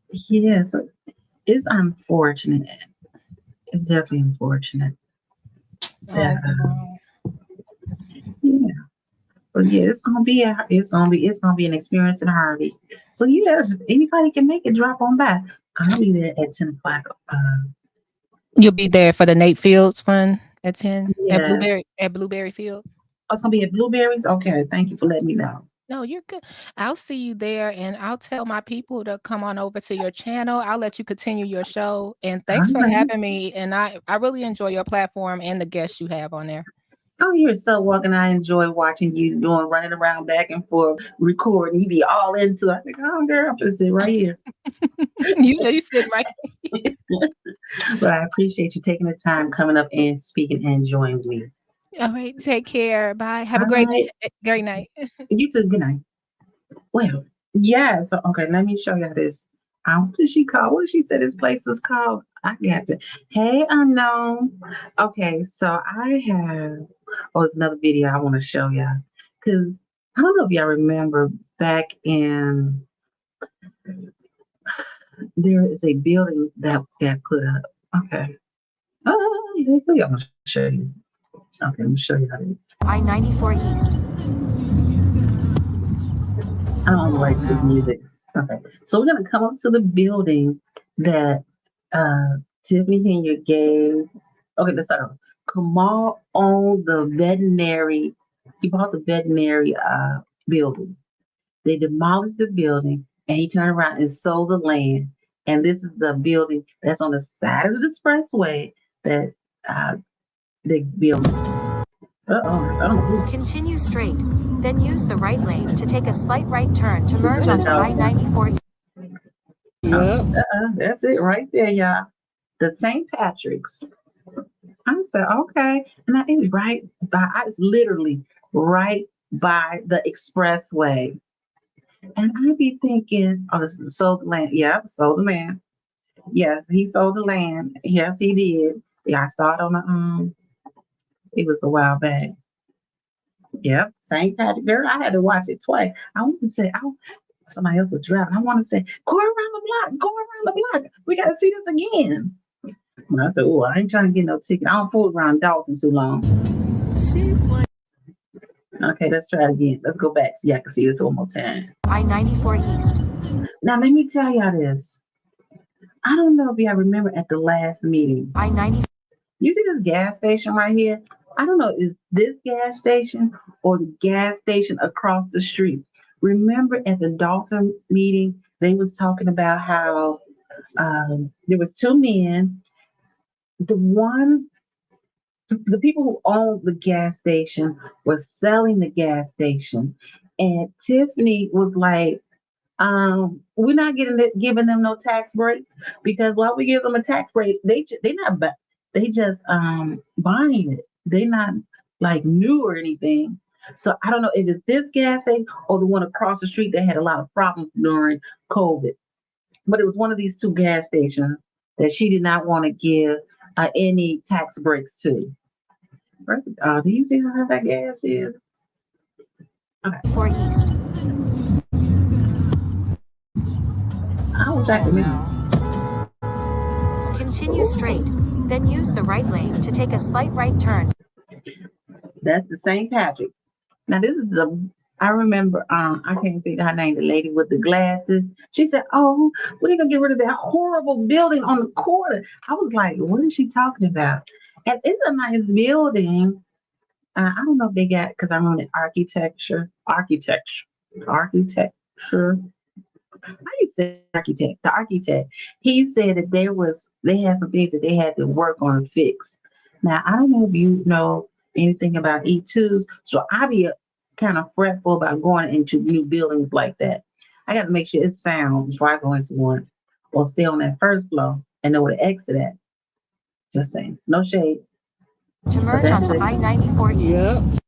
yeah, so it's unfortunate. It's definitely unfortunate that, Oh, wow. yeah. But yeah, it's gonna be an experience in Harvey. So yeah, anybody can make it. Drop on by. I'll be there at 10 o'clock. You'll be there for the Nate Fields one at 10 at Yes. Blueberry Field? Oh, it's gonna be at Blueberries. Okay, thank you for letting me know. No, you're good. I'll see you there, and I'll tell my people to come on over to your channel. I'll let you continue your show, and All thanks for right. having me, and I really enjoy your platform and the guests you have on there. Oh, you're so welcome. I enjoy watching you doing running around back and forth, recording. You be all into it. I think, oh, girl, I'm gonna sit right here. You said you sitting right. But I appreciate you taking the time coming up and speaking and joining me. All right, take care. Bye. Have a All right. great night. You too. Good night. Well, yeah. So, okay, let me show you this. What did she call? What did she say this place is called? I got to. Hey, unknown. Okay, so I have. Oh, it's another video I want to show y'all because I don't know if y'all remember back in there is a building that got put up. Okay. I'm gonna show you. Okay, let me show you how to. I-94 East. I don't like this music. Okay, so we're gonna come up to the building that Tiffany Henry gave. Okay, let's start off. Kamal owned the veterinary. He bought the veterinary building. They demolished the building, and he turned around and sold the land. And this is the building that's on the side of the expressway that uh, they built. Oh, Continue straight, then use the right lane to take a slight right turn to merge onto I-94. Yep. that's it right there, y'all. The St. Patrick's. I said, okay. And that is right by, it's literally right by the expressway. And I be thinking, oh, this sold the land. Yep, sold the land. Yes, he sold the land. Yes, he did. Yeah, I saw it on the it was a while back. Yep, St. Patrick. Girl, I had to watch it twice. I want to say, somebody else was driving. I want to say, go around the block, go around the block. We got to see this again. And I said, oh, I ain't trying to get no ticket. I don't fool around Dalton too long. Okay, let's try it again. Let's go back so y'all can see this one more time. I-94 East. Now, let me tell y'all this. I don't know if y'all remember at the last meeting. I-90. You see this gas station right here? I don't know, is this gas station or the gas station across the street? Remember at the Dalton meeting, they was talking about how there was two men. The people who owned the gas station was selling the gas station, and Tiffany was like, we're not giving them no tax breaks because while we give them a tax break, they just buying it. They not like new or anything. So I don't know if it's this gas station or the one across the street that had a lot of problems during COVID. But it was one of these two gas stations that she did not want to give any tax breaks to. Do you see how that gas is? Okay. 4 East. I wish I could remember. Continue straight, then use the right lane to take a slight right turn. That's the St. Patrick. Now this is I remember I can't think of her name, the lady with the glasses. She said, oh, we're gonna get rid of that horrible building on the corner. I was like, what is she talking about? And it's a nice building. I don't know if they got because I'm on the architecture. you say architect? The architect. He said that they had some things that they had to work on and fix. Now I don't know if you know anything about E2s, so I be kind of fretful about going into new buildings like that. I got to make sure it's sound before I go into one, or stay on that first floor and know where to exit at. Just saying, no shade, To but merge that's onto it. I-94 Yep. East.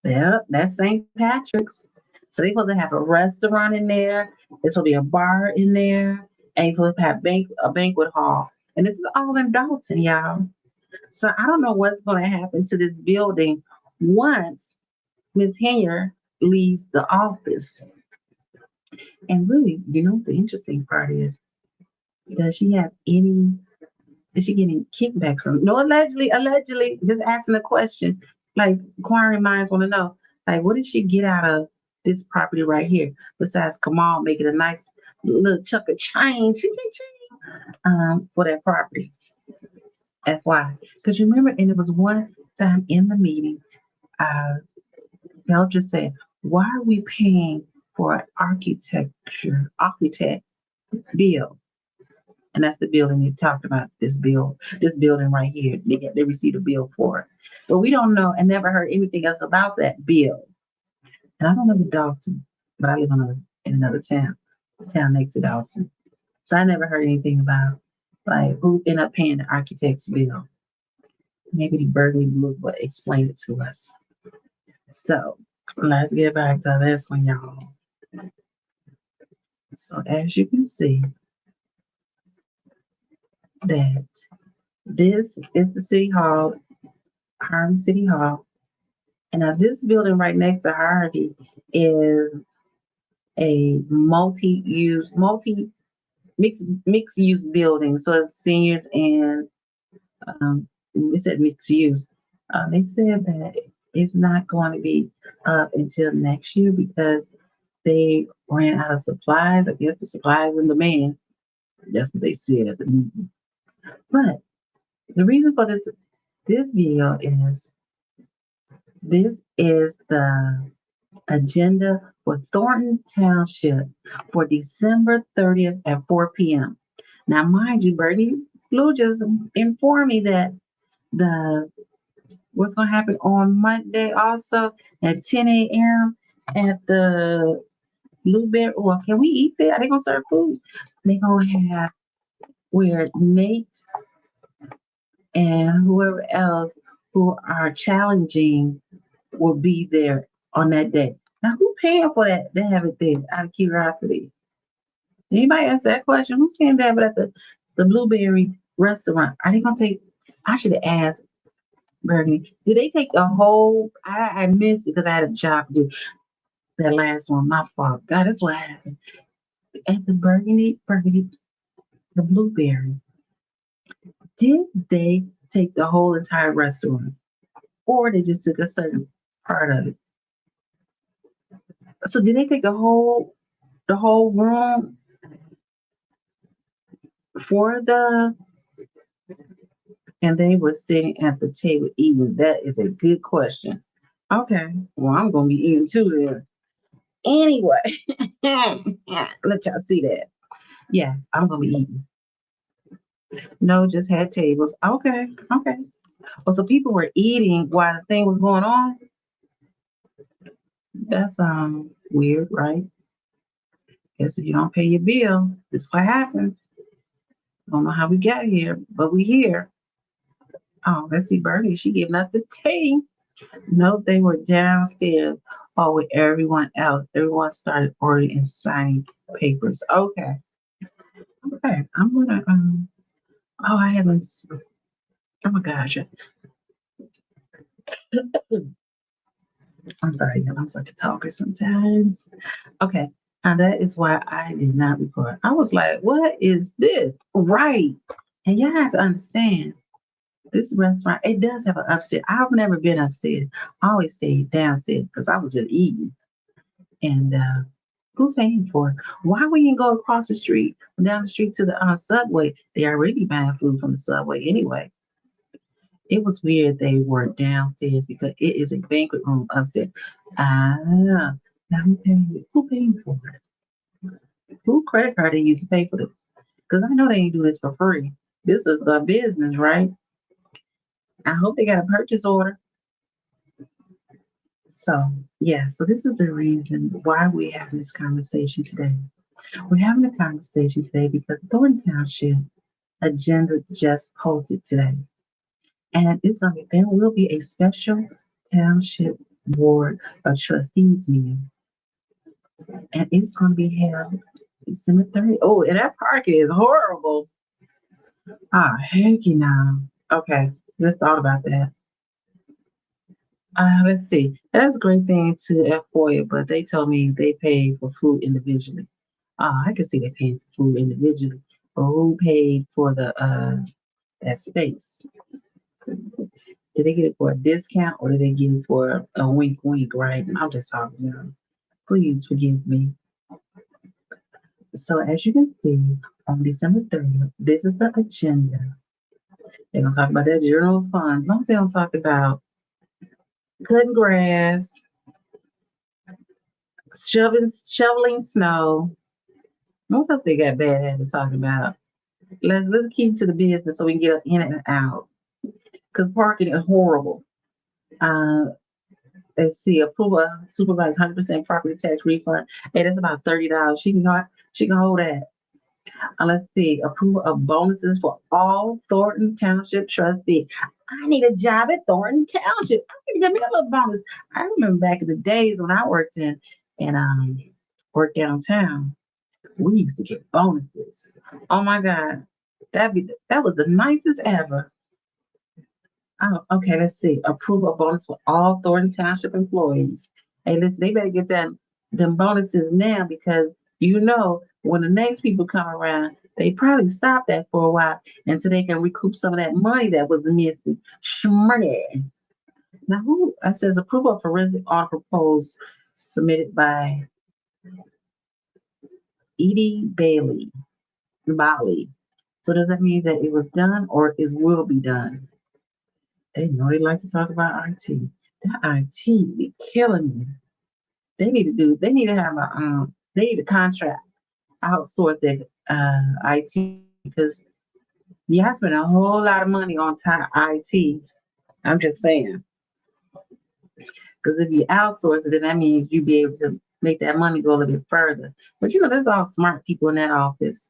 Yeah, that's St. Patrick's. So they supposed to have a restaurant in there. There's supposed to be a bar in there, and you're supposed to have a banquet hall. And this is all in Dalton, y'all. So I don't know what's going to happen to this building once Miss Henier leaves the office. And really, the interesting part is, does she have any? Is she getting kickbacks from? No, allegedly, just asking a question. Like inquiring minds want to know, like, what did she get out of this property right here? Besides Kamal making a nice little chunk of change, for that property. FY. Because remember, and it was one time in the meeting, Mel just said, why are we paying for an architect bill? And that's the building they talked about, this building right here. They received a bill for it. But we don't know and never heard anything else about that bill. And I don't live in Dalton, but I live in another town next to Dalton. So I never heard anything about like who ended up paying the architect's bill. Maybe the Burgundy Blue would explain it to us. So let's get back to this one, y'all. So as you can see, that this is the City Hall, Harvey City Hall. And now this building right next to Harvey is a mixed use building. So it's seniors and we said mixed use. They said that it's not going to be up until next year because they ran out of supplies. I guess the supplies and demand. That's what they said at the meeting. But the reason for this video is this is the agenda for Thornton Township for December 30th at 4 p.m. Now, mind you, Bernie Blue just informed me that what's going to happen on Monday also at 10 a.m. at the Blueberry. Well, can we eat there? Are they going to serve food? They're going to have where Nate and whoever else who are challenging will be there on that day. Now, who paying for that? They have it there out of curiosity. Anybody ask that question? Who's paying that at the Blueberry restaurant? Are they gonna take? I should have asked Bernie. Did they take the whole? I missed it because I had a job to do. That last one, my fault. God, that's what happened at the Burgundy, the Blueberry. Did they take the whole entire restaurant, or they just took a certain part of it? So did they take the whole room for and they were sitting at the table eating? That is a good question. Okay, well, I'm gonna be eating too then. Anyway, let y'all see that. Yes, I'm gonna be eating. No, just had tables. Okay. Well, so people were eating while the thing was going on. That's weird, right? Guess if you don't pay your bill, this is what happens. Don't know how we got here, but we here. Oh, let's see, Bernie. She giving us the tea. No, they were downstairs. Oh, with everyone else. Everyone started ordering and signing papers. Okay. I'm gonna oh, I haven't. Oh my gosh. I'm sorry, y'all. I'm such a talker sometimes. Okay. And that is why I did not record. I was like, what is this? Right. And y'all have to understand this restaurant, it does have an upstairs. I've never been upstairs. I always stayed downstairs because I was just eating. And who's paying for it? Why we didn't go across the street, down the street to the subway? They already buying food from the subway anyway. It was weird they were downstairs because it is a banquet room upstairs. Now who paying for it? Who credit card they use to pay for this? Because I know they ain't do this for free. This is a business, right? I hope they got a purchase order. So, yeah, so this is the reason why we're having this conversation today. We're having a conversation today because Thornton Township agenda just posted today. And there will be a special township board of trustees meeting. And it's going to be held December 30th. Oh, and that parking is horrible. Ah, heck you know. Okay, just thought about that. Let's see. That's a great thing to FOIA, but they told me they pay for food individually. I can see they paid for food individually, but who paid for the that space? Did they get it for a discount or did they get it for a wink wink, right? I'm just talking, you know. Please forgive me. So as you can see, on December 30th, this is the agenda. They're gonna talk about that general fund. As long as they don't talk about cutting grass, shoveling snow. What else they got bad habits talking about? Let's keep to the business so we can get in and out. Because parking is horrible. Let's see, approval supervise 100% property tax refund. Hey, that's about $30. She can hold that. Let's see, approval of bonuses for all Thornton Township trustees. I need a job at Thornton Township. I need to get me a little bonus. I remember back in the days when I worked worked downtown. We used to get bonuses. Oh my God, that was the nicest ever. Oh, okay, let's see. Approval of bonus for all Thornton Township employees. Hey, listen, they better get them bonuses now because you know when the next people come around, they probably stop that for a while until they can recoup some of that money that was missing. Shmoney. Now, it says approval of forensic audit proposed submitted by Edie Bailey. So does that mean that it was done or will be done? They know they like to talk about IT. That IT be killing me. They need to have they need to contract outsource their IT because I spend a whole lot of money on IT. I'm just saying. Because if you outsource it, then that means you'll be able to make that money go a little bit further. But there's all smart people in that office.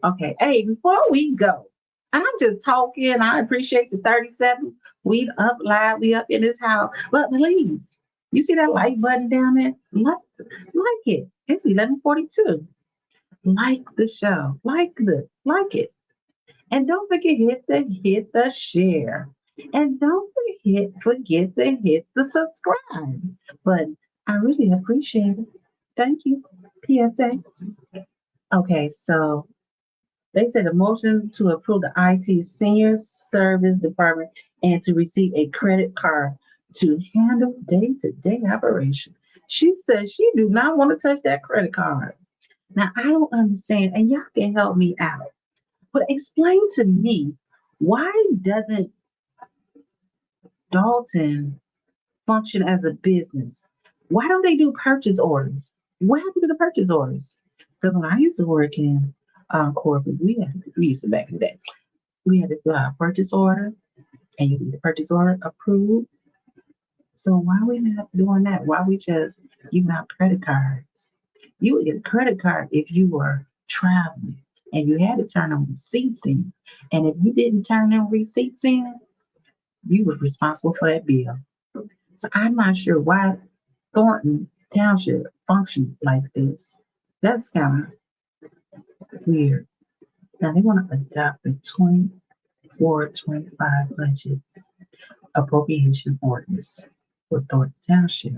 Okay, hey, before we go, I'm just talking. I appreciate the 37. We up live, we up in this house. But please, you see that like button down there? Like it. It's 11:42. Like the show. Like it. And don't forget hit the share. And don't forget to hit the subscribe. But I really appreciate it. Thank you. PSA. Okay, so they said a motion to approve the IT Senior Service Department and to receive a credit card to handle day-to-day operation. She said she do not want to touch that credit card. Now, I don't understand, and y'all can help me out. But explain to me, why doesn't Dalton function as a business? Why don't they do purchase orders? What happened to the purchase orders? Because when I used to work in corporate, we used to back in the day, we had to do a purchase order, and you get the purchase order approved. So why are we not doing that? Why we just giving out credit cards? You would get a credit card if you were traveling and you had to turn them receipts in. And if you didn't turn them receipts in, you were responsible for that bill. So I'm not sure why Thornton Township functions like this. That's kind of weird. Now they want to adopt the 24-25 budget appropriation ordinance for Thornton Township.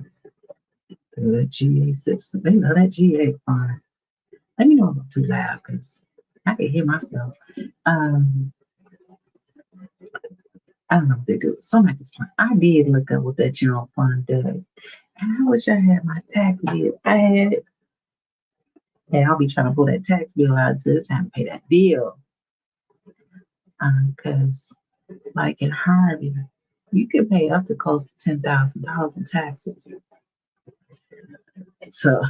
The GA system. They know that GA fine. Let me know if I'm too loud because I can hear myself. I don't know what they do. Something at this point. I did look up what that general fund does. And I wish I had my tax bill. Hey, I'll be trying to pull that tax bill out until it's time to pay that bill. Because like in Harvey, you can pay up to close to $10,000 in taxes. So,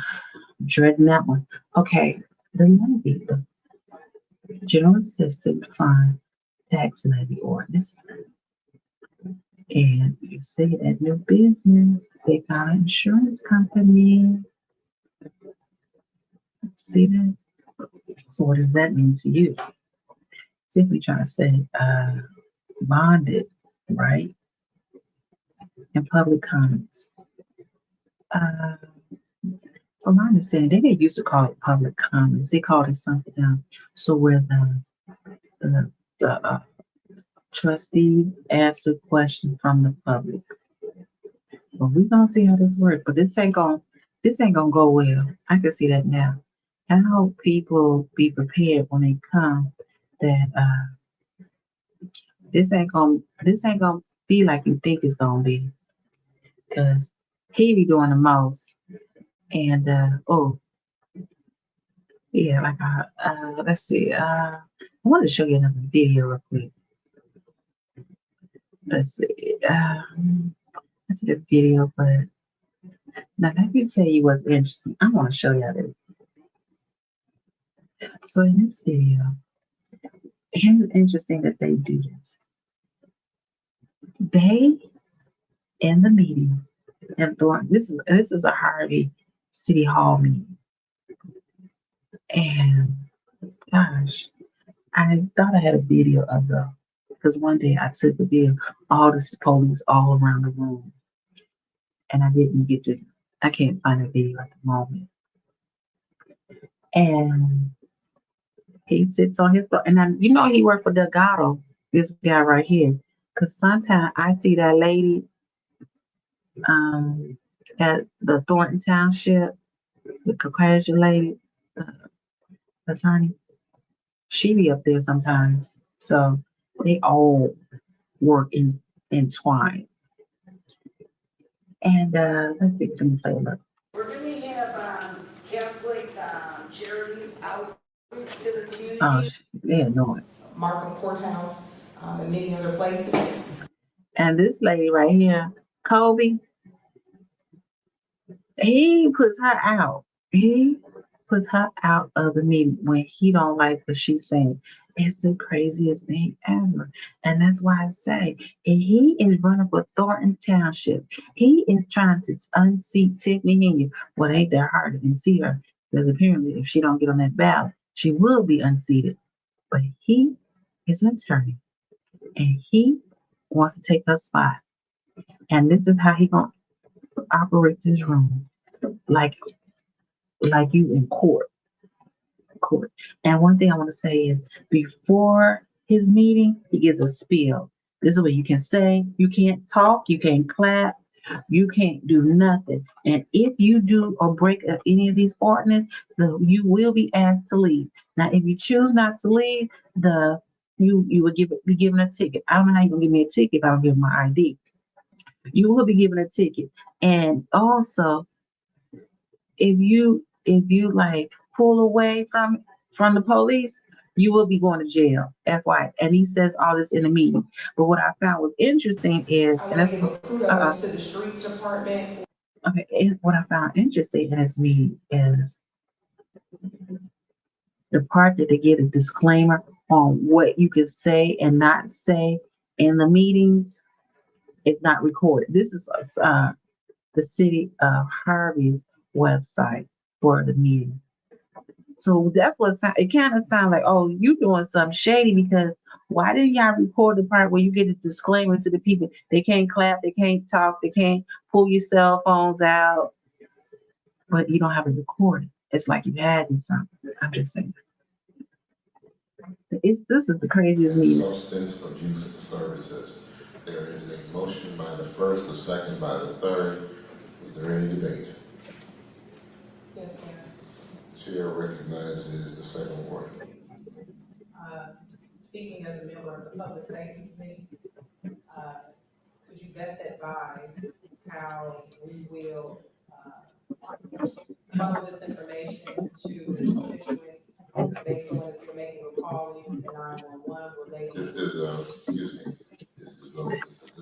dreading that one. Okay, the levy, the general assistance fund tax levy ordinance. And you see that new business, they got an insurance company. See that? So what does that mean to you? Simply trying to say bonded, right? And public comments. From my understanding, they didn't used to call it public comments. They called it something else. So where the trustees answer questions from the public. But we gonna see how this works. But this ain't gonna go well. I can see that now. I hope people be prepared when they come that this ain't gonna be like you think it's gonna be. Cause he be doing the most. And yeah, like let's see. I want to show you another video real quick. Let's see. I did a video, but now let me tell you what's interesting. I want to show you this. So in this video, it's interesting that they do this. They in the meeting in Thornton. This is a Harvey City Hall meeting, and gosh, I thought I had a video of because one day I took a video, all the police all around the room, and I didn't get to. I can't find a video at the moment, and he sits on his and he worked for Delgado, this guy right here, because sometimes I see that lady at the Thornton Township, the Caucasian lady, attorney, she be up there sometimes. So they all work entwined. And let's see if we can play a little. We're going to have Catholic charities outreach to the community. Oh, they annoying. Markham Courthouse and many other places. And this lady right here, Kobe, he puts her out. He puts her out of the meeting when he don't like what she's saying. It's the craziest thing ever. And that's why I say, and he is running for Thornton Township. He is trying to unseat Tiffany Henry. Well, it ain't that hard to unseat her, because apparently if she don't get on that ballot, she will be unseated. But he is an attorney, and he wants to take her spot. And this is how he gonna operate this room, like you in court. And one thing I want to say is, before his meeting, he gives a spiel. This is what you can say. You can't talk. You can't clap. You can't do nothing. And if you do or break any of these ordinances, you will be asked to leave. Now, if you choose not to leave, you will be given a ticket. I don't know how you're gonna give me a ticket if I don't give my ID. You will be given a ticket. And also, if you like pull away from the police, you will be going to jail. FYI. And he says all this in the meeting. But what I found was interesting is, I want to give a kudos to the streets department. Okay, and what I found interesting in this meeting is the part that they get a disclaimer on what you can say and not say in the meetings is not recorded. This is the city of Harvey's website for the meeting. So that's what it kind of sounds like. Oh, you doing something shady, because why didn't y'all record the part where you get a disclaimer to the people? They can't clap, they can't talk, they can't pull your cell phones out, but you don't have it recorded. It's like you had something. I'm just saying. This is the craziest meeting. Substance abuse services. There is a motion by the first, a second by the third. Is there any debate? Yes, ma'am. Chair recognizes the second ward. Speaking as a member of the Public Safety Committee, could you best advise how we will funnel this information to the constituents based on if you're making a call into 911, will they? This is, excuse me, this is a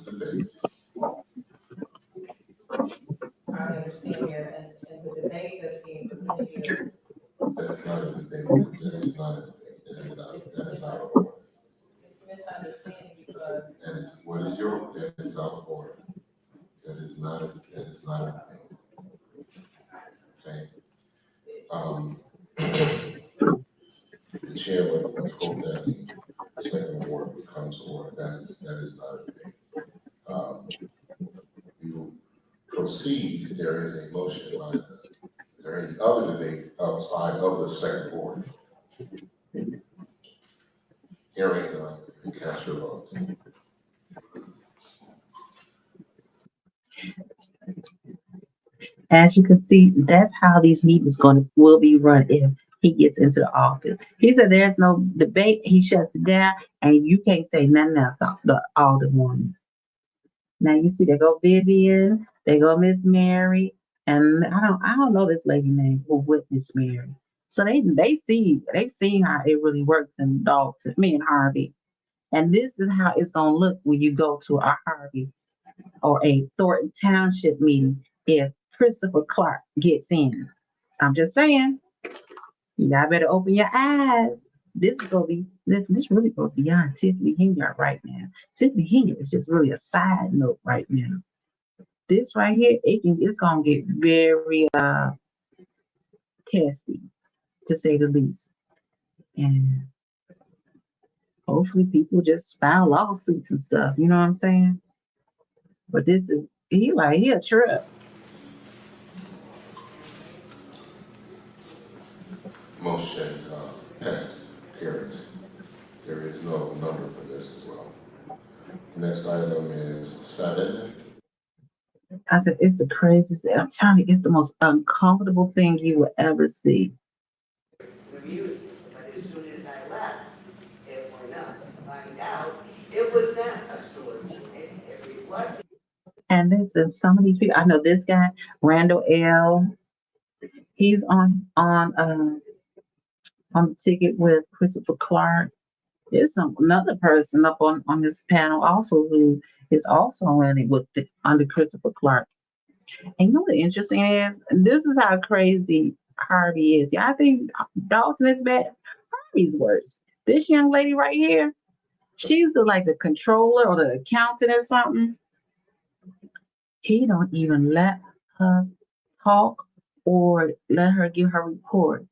debate. I understand that, and the debate that's being presented here. That is not a debate. That is not a debate. That is out of order. It's misunderstanding because. That is, that is out of order. That is not a debate. Okay? The chair would hope that the second ward would come to order. That is not a debate. We will proceed. There is a motion by is there any other debate outside of the second ward? Hearing none, you cast your votes. As you can see, that's how these meetings will be run if he gets into the office. He said there's no debate. He shuts it down, and you can't say nothing else. The alderwoman. Now you see, they go Vivian, they go Miss Mary, and I don't know this lady name who with Miss Mary. So they've seen how it really works in Dalton, me and Harvey. And this is how it's gonna look when you go to a Harvey or a Thornton Township meeting if Christopher Clark gets in. I'm just saying, you gotta better open your eyes. This is gonna be this really goes beyond Tiffany Hinger right now. Tiffany Hinger is just really a side note right now. This right here, it's gonna get very testy, to say the least. And hopefully people just file lawsuits and stuff, you know what I'm saying? But this is he a trip. Motion passed. Carries. There is no number for this as well. Next item is 7. I said, it's the craziest thing. I'm telling you, it's the most uncomfortable thing you will ever see. Amused, but as soon as I left, it went up. Find out, it was not a storage unit. It reflected. And listen, some of these people, I know this guy, Randall L. He's on the ticket with Christopher Clark. There's another person up on this panel also who is also running under Christopher Clark. And you know what interesting is? This is how crazy Harvey is. Yeah, I think Dalton is bad. Harvey's worse. This young lady right here, she's the controller or the accountant or something. He don't even let her talk or let her give her report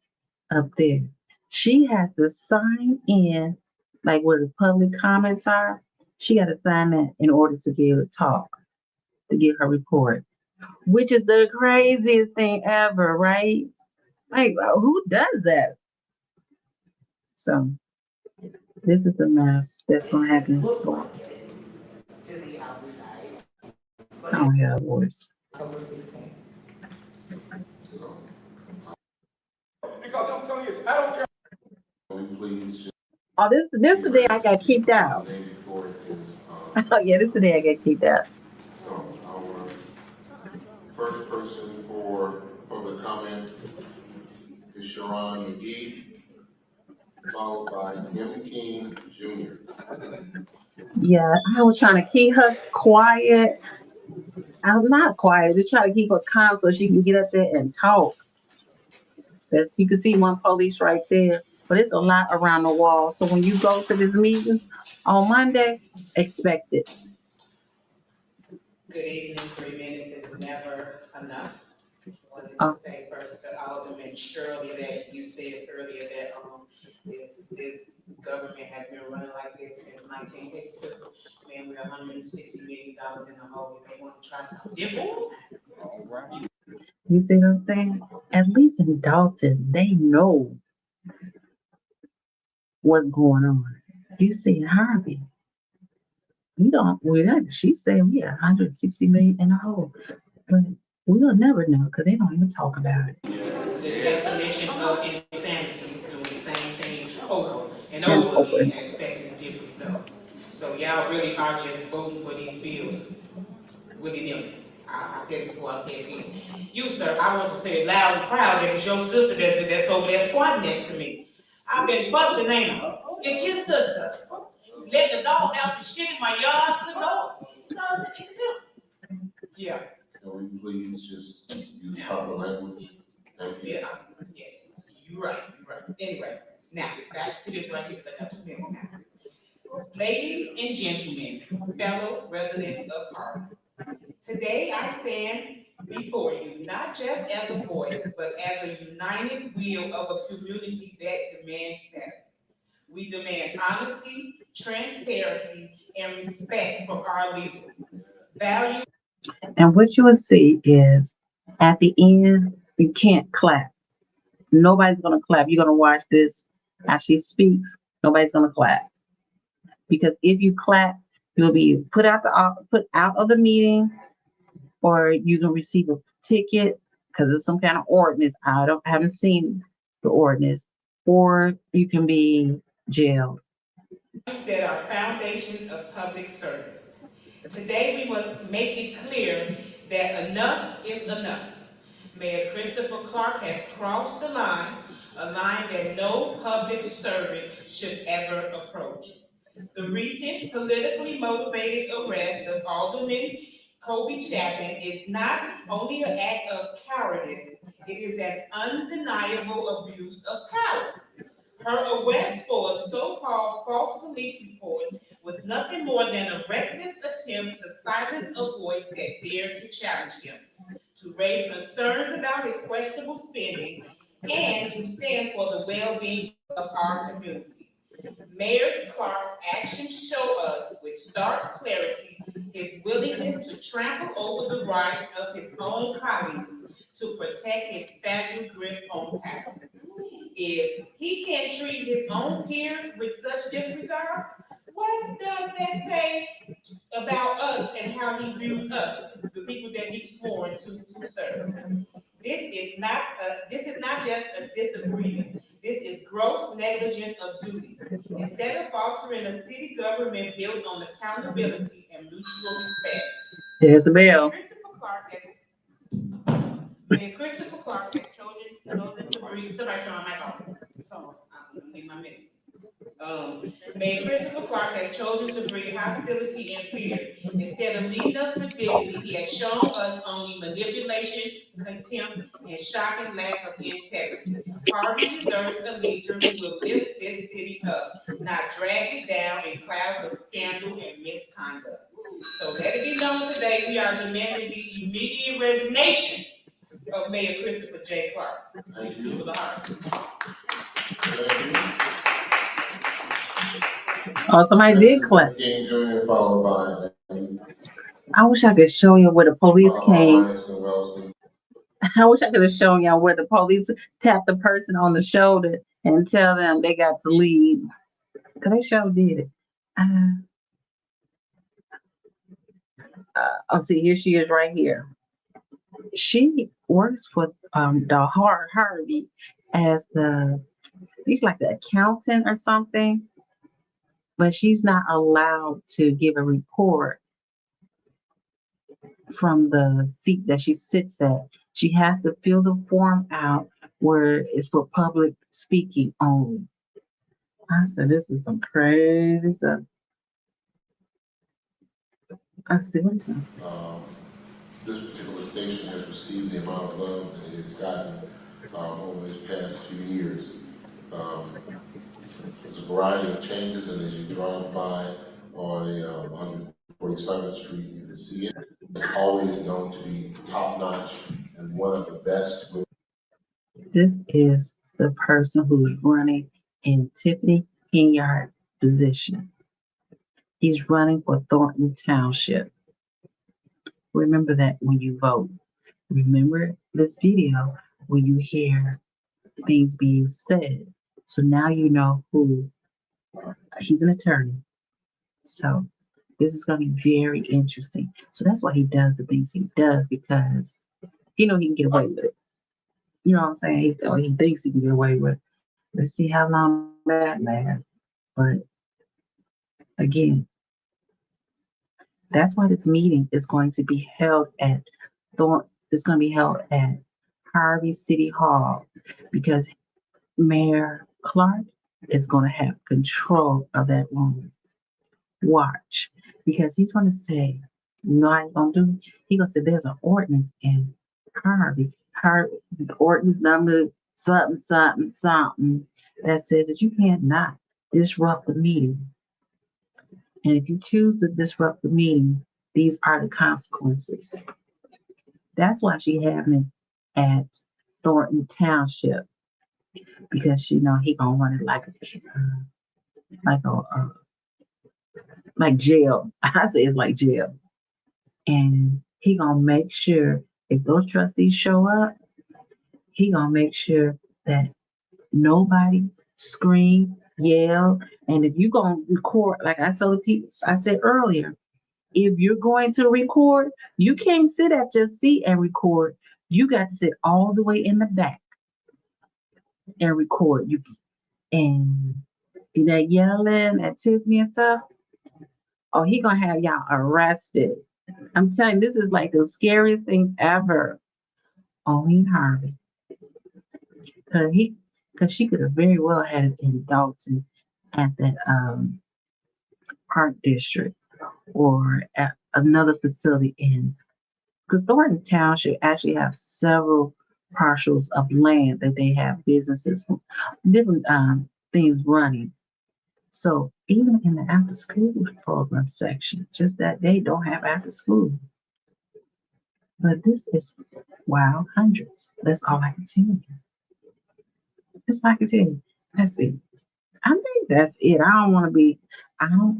up there. She has to sign in, like where the public comments are. She got to sign that in order to be able to talk, to give her report, which is the craziest thing ever, right? Like, who does that? So, this is the mess that's going to happen. To the outside. I don't hear a voice. October 16th. So, Because I'm telling you, I don't care. will you please just Oh, this the day I got kicked out. the day before is Oh, yeah, this is the day I got kicked out. so our first person for public comment is Sharon McGee, followed by M. King Jr. Yeah, I was trying to keep her quiet. I'm not quiet, just trying to keep her calm so she can get up there and talk. That you can see one police right there, but it's a lot around the wall. So when you go to this meeting on Monday, expect it. Good evening, 3 minutes is never enough. I wanted Oh. to say first to Alderman Shirley that you said earlier that this government has been running like this since 1982. Man, we're $160 million in the hole. They want to try something different sometime. You see what I'm saying? At least in Dalton, they know what's going on. You see in Harvey, she said we had 160 million in the hole, but we'll never know because they don't even talk about it. The definition of insanity is doing the same thing over and And over over. again, expecting a different result. So y'all really are just voting for these bills willy-nilly. I said it before, I said it again. You, sir, I want to say it loud and proud that it's your sister that's over there squatting next to me. I've been busting, ain't I? It's your sister. Letting the dog out to shit in my yard, good Lord. So it's him. Yeah. Can we please just use proper language? Thank you. Yeah. You're right. Anyway, now, back to this right here, because I got 2 minutes now. Ladies and gentlemen, fellow residents of Harvey, today I stand before you not just as a voice, but as a united will of a community that demands better. We demand honesty, transparency, and respect from our leaders. Value. And what you will see is at the end, you can't clap. Nobody's going to clap. You're going to watch this as she speaks. Nobody's going to clap. Because if you clap, you'll be put out of the meeting, or you can receive a ticket because it's some kind of ordinance. Haven't seen the ordinance, or you can be jailed. That are foundations of public service. Today we must make it clear that enough is enough. Mayor Christopher Clark has crossed the line, a line that no public servant should ever approach. The recent politically motivated arrest of Alderman Kobe Chapman is not only an act of cowardice, it is an undeniable abuse of power. Her arrest for a so-called false police report was nothing more than a reckless attempt to silence a voice that dared to challenge him, to raise concerns about his questionable spending, and to stand for the well-being of our community. Mayor Clark's actions show us with stark clarity his willingness to trample over the rights of his own colleagues to protect his fragile grip on power. If he can treat his own peers with such disregard, what does that say about us and how he views us, the people that he's sworn to serve? This is not just a disagreement. This is gross negligence of duty. Instead of fostering a city government built on accountability and mutual respect, There's the bell. Christopher Clark has chosen to breathe. Somebody turn my mic off. So I'm leave my minutes. Mayor Christopher Clark has chosen to breed hostility and fear. Instead of leading us with dignity, he has shown us only manipulation, contempt, and shocking lack of integrity. Harvey deserves a leader who will lift this city up, not drag it down in clouds of scandal and misconduct. So let it be known today, we are demanding the immediate resignation of Mayor Christopher J. Clark. Thank People you. of the heart. Thank you. Oh, somebody did clap. King Jr. followed by I wish I could show you where the police came. Lawrence and Wellston. I wish I could have shown y'all where the police tapped the person on the shoulder and tell them they got to leave. Cause they sure did it. Oh, see, here she is right here. She works for the Harvey as he's like the accountant or something, but she's not allowed to give a report from the seat that she sits at. She has to fill the form out where it's for public speaking only. I said, this is some crazy stuff. I see what it says. This particular station has received the amount of love that it has gotten over these past few years. There's a variety of changes, and as you drive by on 147th Street, you can see it. It's always known to be top-notch and one of the best. This is the person who's running in Tiffany Henyard's position. He's running for Thornton Township. Remember that when you vote. Remember this video when you hear things being said. So now you know who. He's an attorney. So this is going to be very interesting. So that's why he does the things he does, because he knows he can get away with it. You know what I'm saying? He thinks he can get away with it. Let's see how long that lasts. But again, that's why this meeting is going to be held at It's going to be held at Harvey City Hall, because Mayor Clark is going to have control of that room. Watch, because he's going to say, "No, I ain't gonna do." He's going to say, "There's an ordinance in Harvey. Ordinance number something that says that you cannot disrupt the meeting. And if you choose to disrupt the meeting, these are the consequences. That's why she having it at Thornton Township, because she know he gonna run it like jail. I say it's like jail, and he gonna make sure if those trustees show up, he gonna make sure that nobody scream, yell, and if you gonna record, like I told the people, I said earlier, if you're going to record, you can't sit at your seat and record. You got to sit all the way in the back and record. And that yelling, that Tiffany and stuff, oh, he gonna have y'all arrested. I'm telling you, this is like the scariest thing ever. Only Harvey. Because she could have very well had it in Dalton at that park district or at another facility in. Because Thornton Township actually have several parcels of land that they have businesses, different things running. So even in the after school program section, just that they don't have after school. But this is, wow, hundreds. That's all I can tell you. That's all I can tell you. That's it. I think that's it. I don't want to be, I don't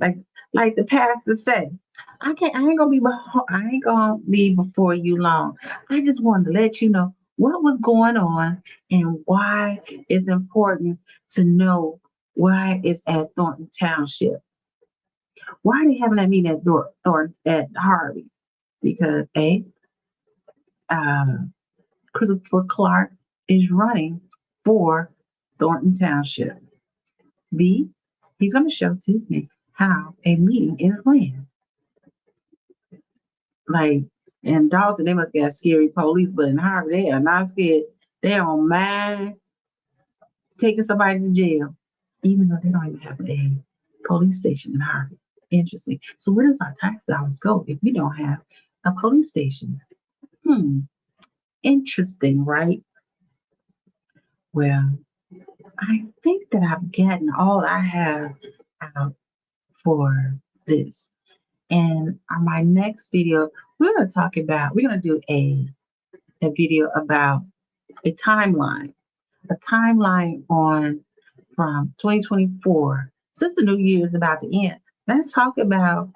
like the pastor said, I ain't gonna be before you long. I just wanted to let you know what was going on and why it's important to know why it's at Thornton Township. Why are they having that meeting at Thornton at Harvey? Because Christopher Clark is running for Thornton Township. B, he's going to show Tiffany how a meeting is ran. Like in Dalton, they must get scary police, but in Harvey, they are not scared. They don't mind taking somebody to jail, even though they don't even have a police station in Harvey. Interesting. So where does our tax dollars go if we don't have a police station? Interesting, right? Well, I think that I've gotten all I have out for this. And on my next video, we're going to do a video about a timeline on from 2024. Since the new year is about to end, let's talk about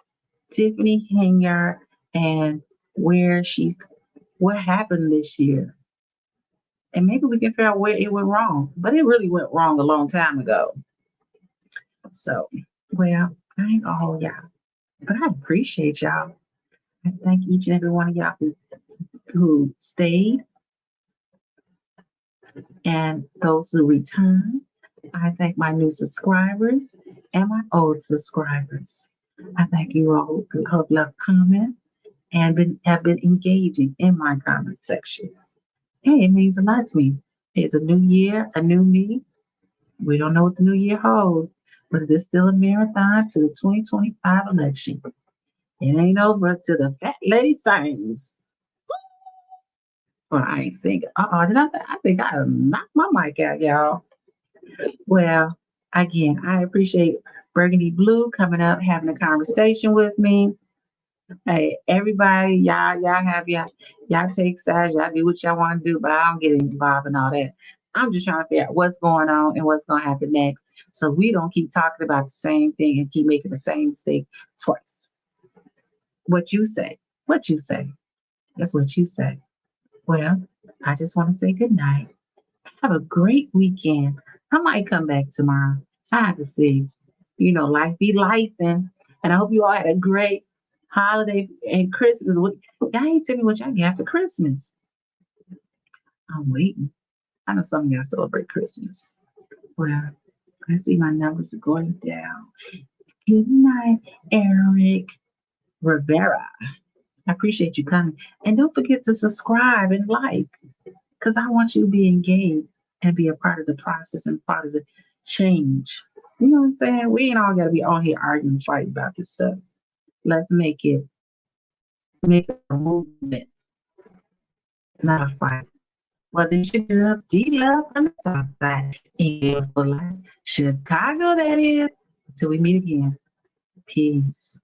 Tiffany Henyard and what happened this year. And maybe we can figure out where it went wrong. But it really went wrong a long time ago. So, well, I ain't gonna hold y'all. But I appreciate y'all. I thank each and every one of y'all who stayed and those who returned. I thank my new subscribers and my old subscribers. I thank you all who have left comments and have been engaging in my comment section. Hey, it means a lot to me. It's a new year, a new me. We don't know what the new year holds, but it is still a marathon to the 2025 election. It ain't over till the fat lady sings. Well, I ain't singing. I think I knocked my mic out, y'all. Well, again, I appreciate Burgundy Blue coming up, having a conversation with me. Hey, everybody, y'all take sides, y'all do what y'all want to do, but I don't get involved in all that. I'm just trying to figure out what's going on and what's going to happen next, so we don't keep talking about the same thing and keep making the same mistake twice. What you say? That's what you say. Well, I just want to say good night. Have a great weekend. I might come back tomorrow. I have to see. Life be lifing, and I hope you all had a great holiday and Christmas. Y'all ain't tell me what y'all got for Christmas. I'm waiting. I know some of y'all celebrate Christmas. Well, I see my numbers are going down. Good night, Eric Rivera. I appreciate you coming. And don't forget to subscribe and like, because I want you to be engaged and be a part of the process and part of the change. You know what I'm saying? We ain't all got to be on here arguing and fighting about this stuff. Let's make it a movement, not a fight. Well, this your girl, D-Love on the South Side. And for life, Chicago, that is. Until we meet again. Peace.